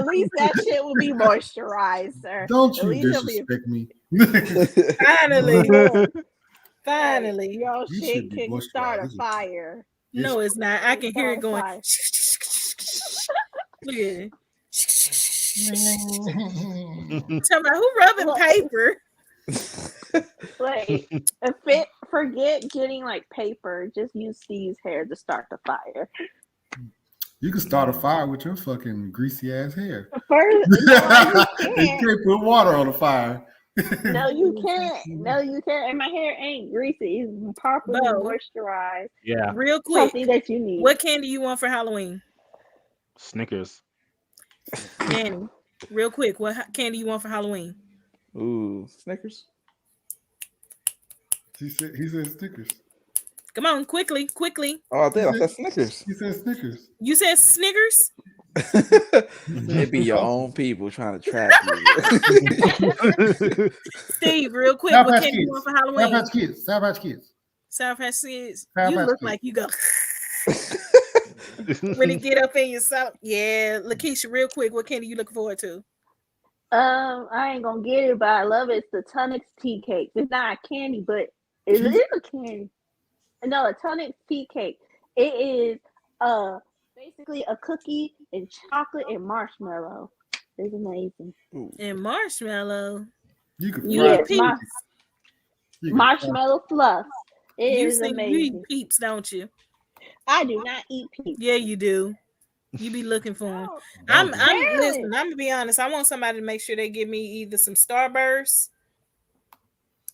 least that shit will be moisturized, sir. Don't you disrespect me. Finally. Your shit can start a fire. No, it's not. I can hear it going. Look at it. Tell me, who rubbing paper? Like, forget getting like paper. Just use Steve's hair to start the fire. You can start a fire with your fucking greasy ass hair. First, you can't put water on the fire. No, you can't. And my hair ain't greasy. It's properly moisturized. Yeah. Real quick. Something that you need. What candy you want for Halloween? Snickers. Danny, real quick. What candy you want for Halloween? Ooh, Snickers. He said Snickers. Come on, quickly. Oh, I said Snickers. He said Snickers. You said Snickers? It be your own people trying to trap you. Steve, real quick, what candy you want for Halloween? Sour Patch Kids. Sour Patch Kids. You look like you go when you get up in your salad. Yeah, Lakeisha, real quick, what candy you looking forward to? I ain't gonna get it, but I love it. It's the Tunnix tea cake. It's not a candy, but it is a candy. No, a tonic tea cake. It is basically a cookie and chocolate and marshmallow. It's amazing. And marshmallow. You can You fry eat it. peeps. You can Marshmallow fluff. It You is see, you eat amazing. peeps, don't you? I do not eat peeps. Yeah, you do. You be looking for them. Oh, I'm Barely. listen, I'm gonna be honest. I want somebody to make sure they give me either some Starbursts,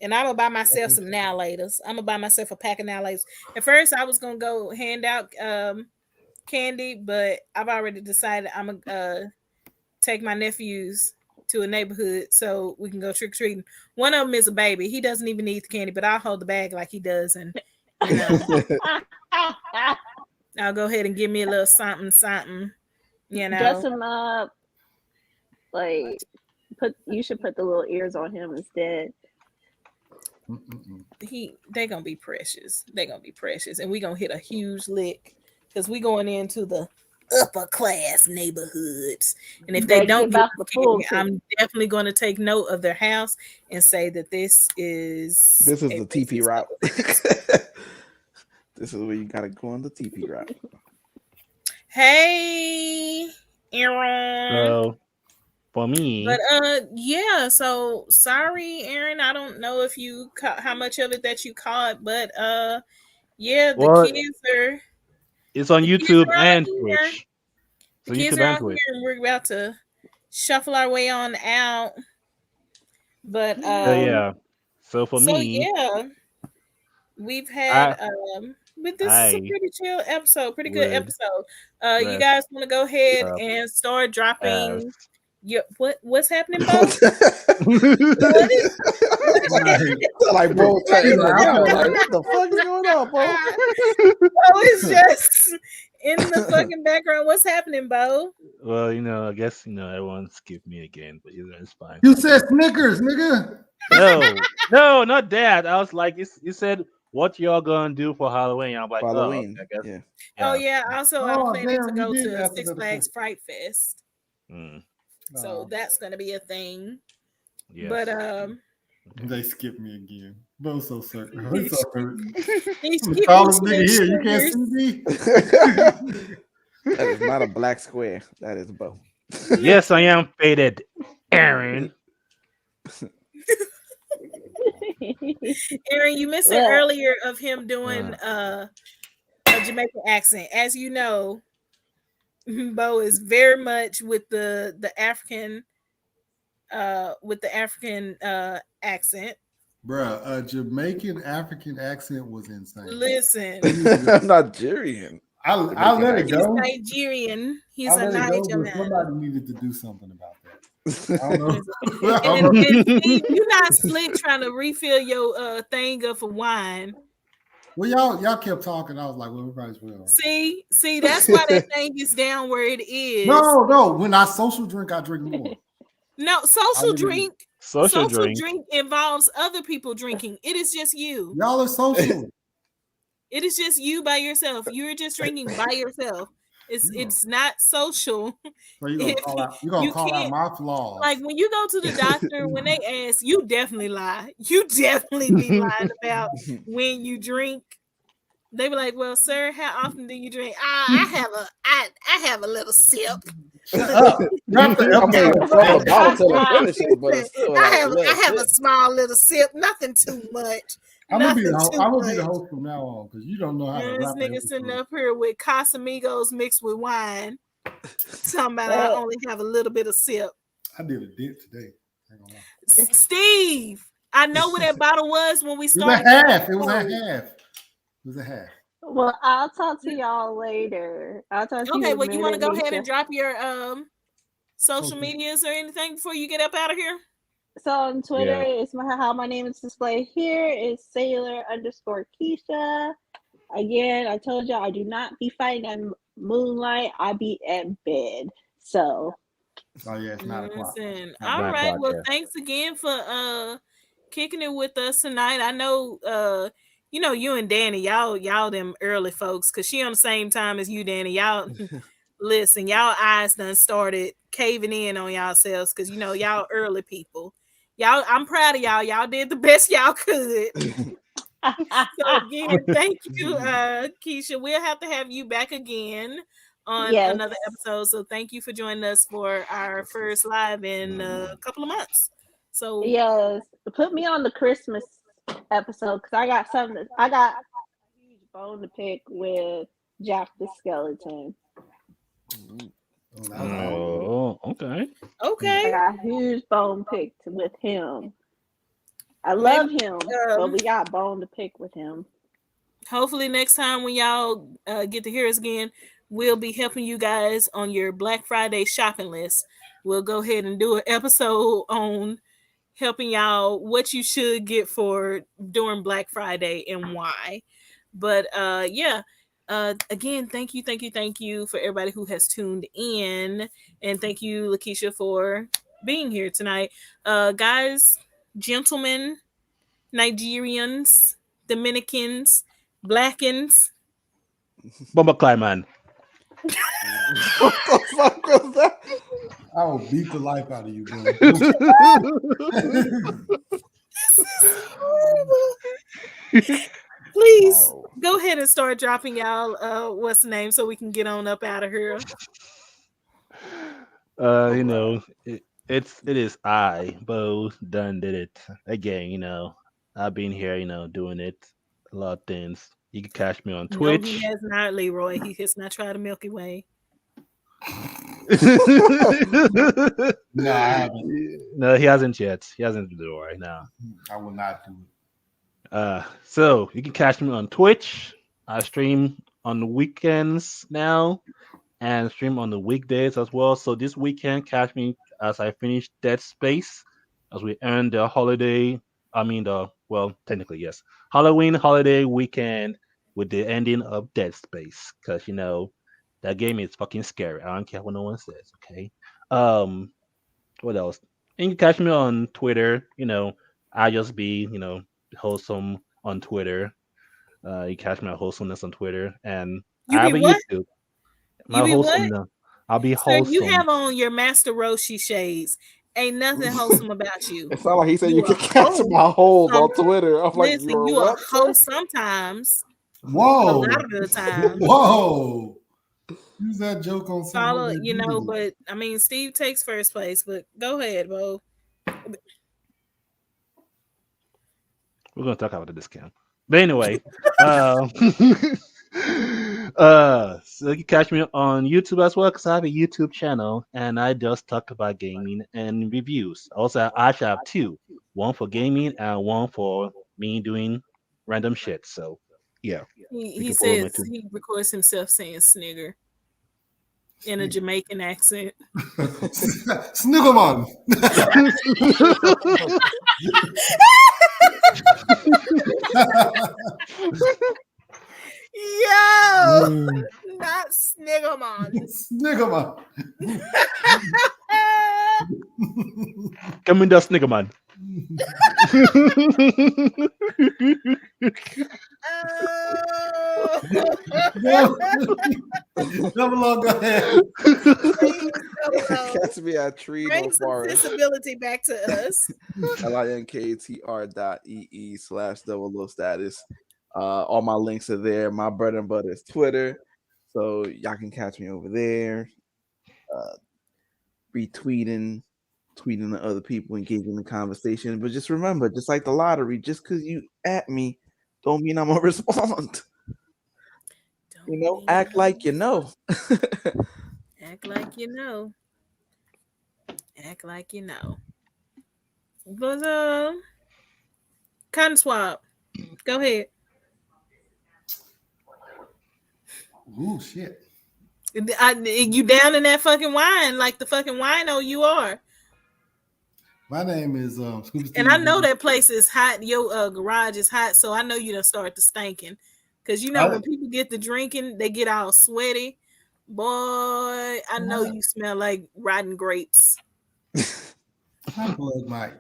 and I'm gonna buy myself some Now Laters. I'm gonna buy myself a pack of Now Laters. At first, I was gonna go hand out candy, but I've already decided I'm gonna take my nephews to a neighborhood so we can go trick or treating. One of them is a baby. He doesn't even need the candy, but I'll hold the bag like he does, and you know, I'll go ahead and give me a little something. You know, Dress him up. Like you should put the little ears on him instead. They're gonna be precious. They're gonna be precious, and we're gonna hit a huge lick because we going into the upper class neighborhoods. And if they don't get the candy, I'm definitely going to take note of their house and say that this is the TP route. This is where you gotta go on the TP route. Hey, Aaron. So for me, But yeah. So sorry, Aaron. I don't know if you caught how much of it that you caught, but yeah, the kids are. It's on YouTube and Twitch. The kids are out here, and we're about to shuffle our way on out. But yeah. So for me, yeah, we've had but this is a pretty chill episode, pretty good episode. You guys want to go ahead and start dropping your what's happening, Bo? Like, bro, what the fuck is going on, bro? Oh, it's just in the fucking background. What's happening, Bo? Well, I guess everyone skipped me again, but it's fine. You said Snickers, nigga. No, not that. I was like, you said what y'all gonna do for Halloween? I'm like, Halloween. I guess. Yeah. Oh yeah. Also, I'm planning to go to after Six the Flags Fright Fest. So that's gonna be a thing. Yes. But they skipped me again. Bo so certain. I'm so hurt. He's the tallest nigga here. You can't see me. That is not a black square. That is Bo. Yes, I am faded, Aaron. Aaron, you missed it earlier of him doing a Jamaican accent. As you know, Bo is very much with the African accent. Bruh, a Jamaican African accent was insane. Listen, Nigerian. I let it go. He's Nigerian. He's a Nigerian man. Somebody needed to do something about that. I don't know. And you're not slick trying to refill your thing up for wine. Well, y'all kept talking. I was like, well, we probably will. See, that's why that thing is down where it is. No. When I social drink, I drink more. No, social drink drink involves other people drinking. It is just you. Y'all are social. It is just you by yourself. You're just drinking by yourself. It's not social. So you're gonna call out my flaws. Like when you go to the doctor, when they ask, you definitely lie. You definitely be lying about when you drink. They be like, "Well, sir, how often do you drink?" I have a little sip. I have a small little sip, nothing too much. I'm gonna be the host from now on because you don't know how to. This nigga sitting up here with Casamigos mixed with wine, talking about I only have a little bit of sip. I did a dip today. Steve, I know what that bottle was when we started. It was a half. Well, I'll talk to y'all later. I'll talk to you. Okay, well, you want to go ahead and drop your social medias or anything before you get up out of here? So on Twitter, it's how my name is displayed here is Sailor_Keisha. Again, I told y'all I do not be fighting at moonlight. I be at bed. So. Oh yeah, it's 9 o'clock. All right. Well, thanks again for kicking it with us tonight. I know you and Danny, y'all them early folks, because she on the same time as you, Danny. Y'all listen, y'all eyes done started caving in on yourselves because y'all early people. Y'all, I'm proud of y'all. Y'all did the best y'all could. So again, thank you, Keisha. We'll have to have you back again on Yes. another episode. So thank you for joining us for our first live in a couple of months. So Yes, put me on the Christmas episode because I got something. I got a huge bone to pick with Jack the Skeleton. Oh, okay. I okay. got a huge bone picked with him. I love him, but we got bone to pick with him. Hopefully next time when y'all get to hear us again, we'll be helping you guys on your Black Friday shopping list. We'll go ahead and do an episode on helping y'all what you should get for during Black Friday and why. But yeah. Again, thank you for everybody who has tuned in, and thank you, Lakeisha, for being here tonight. Guys, gentlemen, Nigerians, Dominicans, Blackens, Bomba Clyman. What the fuck was that? I will beat the life out of you, bro. Please go ahead and start dropping y'all what's the name so we can get on up out of here. You know, it is I, Bo, done did it again. You know, I've been here, you know, doing it a lot of things. You can catch me on No, Twitch. he has not, Leroy. He has not tried a Milky Way. No, I haven't. No, he hasn't yet. He hasn't do it right now. I will not do it. So you can catch me on Twitch. I stream on the weekends now and stream on the weekdays as well. So this weekend, catch me as I finish Dead Space as we earn the holiday. Technically, yes, Halloween holiday weekend with the ending of Dead Space, because you know that game is fucking scary. I don't care what no one says. Okay. What else? And you can catch me on Twitter. You know, I just be wholesome on Twitter. You catch my wholesomeness on Twitter, and You I have be a what? YouTube. You be what? Wholesomeness. I'll be Sir, wholesome. you have on your Master Roshi shades. Ain't nothing wholesome about you. It sounded like he said you You can a catch hoe my holes on some- Twitter. I'm like, Listen, you're you a what, hoe sir? sometimes. A Whoa. lot of the time. Whoa. Use that joke on Follow, something. you know, but I mean, Steve takes first place, but go ahead, Bo. We're gonna talk about the discount. But anyway, so you can catch me on YouTube as well, because I have a YouTube channel and I just talk about gaming and reviews. Also, I actually have two, one for gaming and one for me doing random shit. So yeah, He can follow me says too. he records himself saying snigger in a Jamaican accent. Sniggerman. Yo, not Sniggerman. Sniggerman. Come in, the Sniggerman. Double on, go ahead. Catch me at Tree Bring No some Forest. sensibility back to us. linktr.ee/double status. All my links are there. My bread and butter is Twitter, so y'all can catch me over there. Retweeting, tweeting to other people, engaging in the conversation. But just remember, just like the lottery, just because you at me, don't mean I'm gonna respond. You know, act like you know. Act like you know. Act like you know. But cotton swab. Go ahead. Ooh, shit. You down in that fucking wine like the fucking wino you are. My name is Scuba Steve. And I know that place is hot. Your garage is hot, so I know you done start to stinking. Because you know when people get to drinking, they get all sweaty. Boy, I know you smell like rotten grapes. I plug my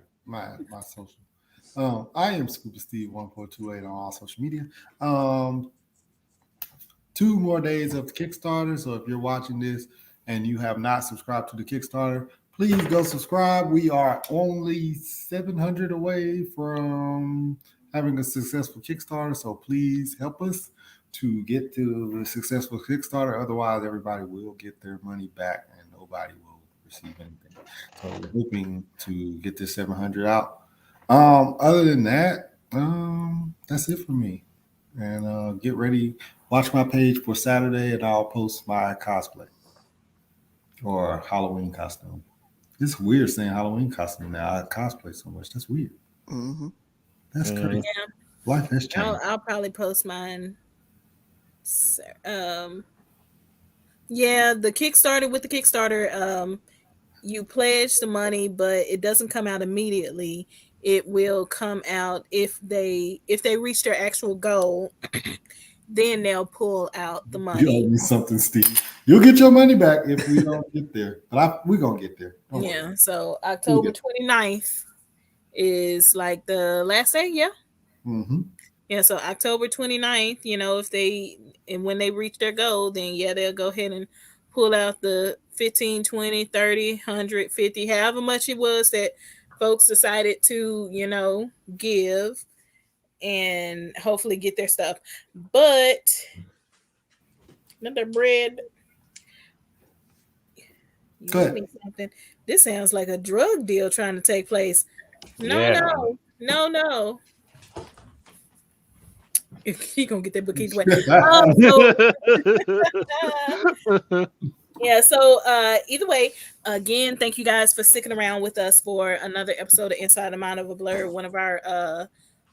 social. I am Scuba Steve 1428 on all social media. 2 more days of the Kickstarter. So if you're watching this and you have not subscribed to the Kickstarter, please go subscribe. We are only 700 away from having a successful Kickstarter. So please help us to get to a successful Kickstarter. Otherwise, everybody will get their money back and nobody will receive anything. So we're hoping to get this 700 out. Other than that, that's it for me. And get ready. Watch my page for Saturday, and I'll post my cosplay or Halloween costume. It's weird saying Halloween costume now. I cosplay so much. That's weird. Mm-hmm. That's crazy. Yeah, Life has changed. I'll probably post mine. Um, yeah, the Kickstarter with the Kickstarter. You pledge the money, but it doesn't come out immediately. It will come out if they reach their actual goal, then they'll pull out the You owe money. me something, Steve. You'll get your money back if we don't get there. But we're going to get there. Don't worry. Yeah, so October 29th is like the last day, yeah. Mm-hmm. Yeah, so October 29th, if they and when they reach their goal, then yeah, they'll go ahead and pull out the 15, 20, 30, 100, 50, however much it was that folks decided to, give and hopefully get their stuff. But another bread, you Go owe ahead. me something. This sounds like a drug deal trying to take place. No, Yeah. no. He gonna get that book either way. Yeah, so either way, again, thank you guys for sticking around with us for another episode of Inside the Mind of a Blur, one of our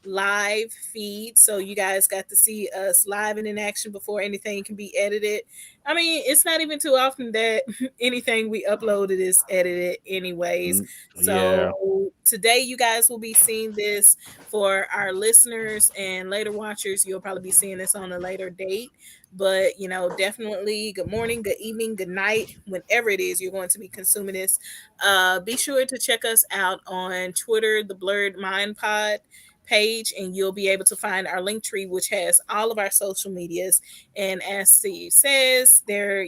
live feeds. So you guys got to see us live and in action before anything can be edited. I mean, it's not even too often that anything we uploaded is edited anyways. Yeah. So today you guys will be seeing this. For our listeners and later watchers, you'll probably be seeing this on a later date. But definitely good morning, good evening, good night, whenever it is you're going to be consuming this. Be sure to check us out on Twitter, the Blurred Mind Pod page, and you'll be able to find our link tree, which has all of our social medias. And as Steve says, there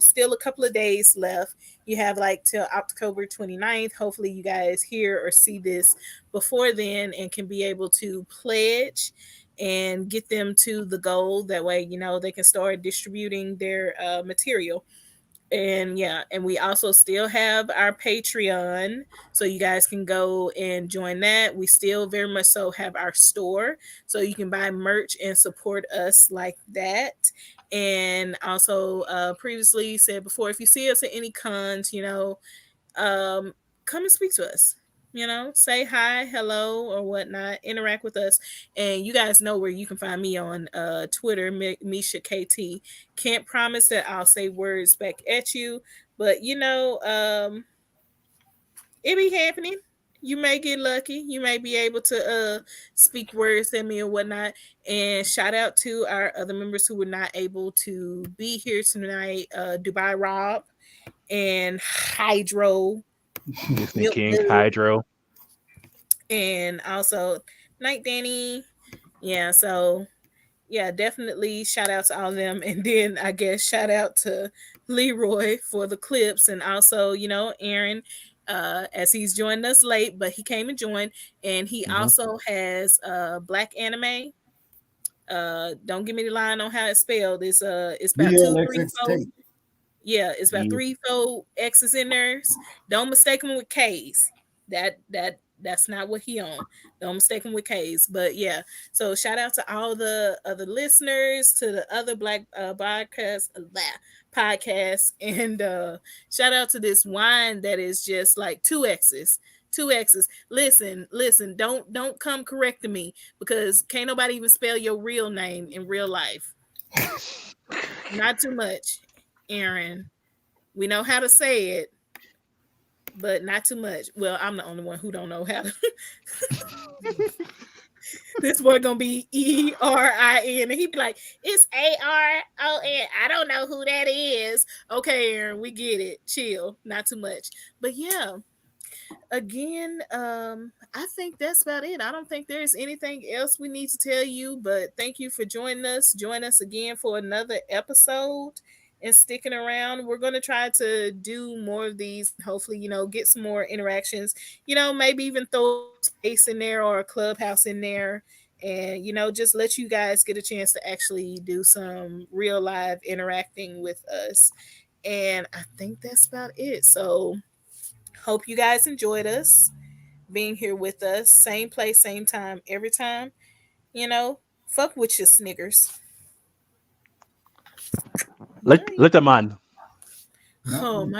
still a couple of days left. You have like till October 29th. Hopefully you guys hear or see this before then and can be able to pledge and get them to the goal. That way, they can start distributing their material. And yeah, and we also still have our Patreon, so you guys can go and join that. We still very much so have our store, so you can buy merch and support us like that. And also, previously said before, if you see us at any cons, come and speak to us. Say hi, hello, or whatnot. Interact with us, and you guys know where you can find me on Twitter, Misha KT. Can't promise that I'll say words back at you, but it be happening. You may get lucky. You may be able to speak words at me or whatnot. And shout out to our other members who were not able to be here tonight. Dubai Rob and Hydro. Disney King, Hydro. And also Night Danny. Yeah, so yeah, definitely shout out to all of them. And then I guess shout out to Leroy for the clips, and also, Aaron, as he's joined us late, but he came and joined. And he also has Black Anime. Don't give me the line on how it's spelled. It's about 2, 3, 4. Yeah, it's about 3, 4 X's in there. Don't mistake them with K's. That's not what he on. Don't mistake him with K's. But yeah, so shout out to all the other listeners, to the other Black podcasts, and shout out to this wine that is just like 2 X's. 2 X's. Listen. Don't come correcting me, because can't nobody even spell your real name in real life. Not too much, Aaron. We know how to say it, but not too much. Well, I'm the only one who don't know how to. This boy gonna be ERIN, and he be like, it's ARON. I don't know who that is. Okay, Aaron, we get it. Chill, not too much. But yeah, again, I think that's about it. I don't think there's anything else we need to tell you, but thank you for joining us. Join us again for another episode and sticking around. We're going to try to do more of these. Hopefully, get some more interactions, maybe even throw space in there or a clubhouse in there and just let you guys get a chance to actually do some real live interacting with us. And I think that's about it. So hope you guys enjoyed us being here with us. Same place, same time, every time. Fuck with your sniggers. Let them on. Oh my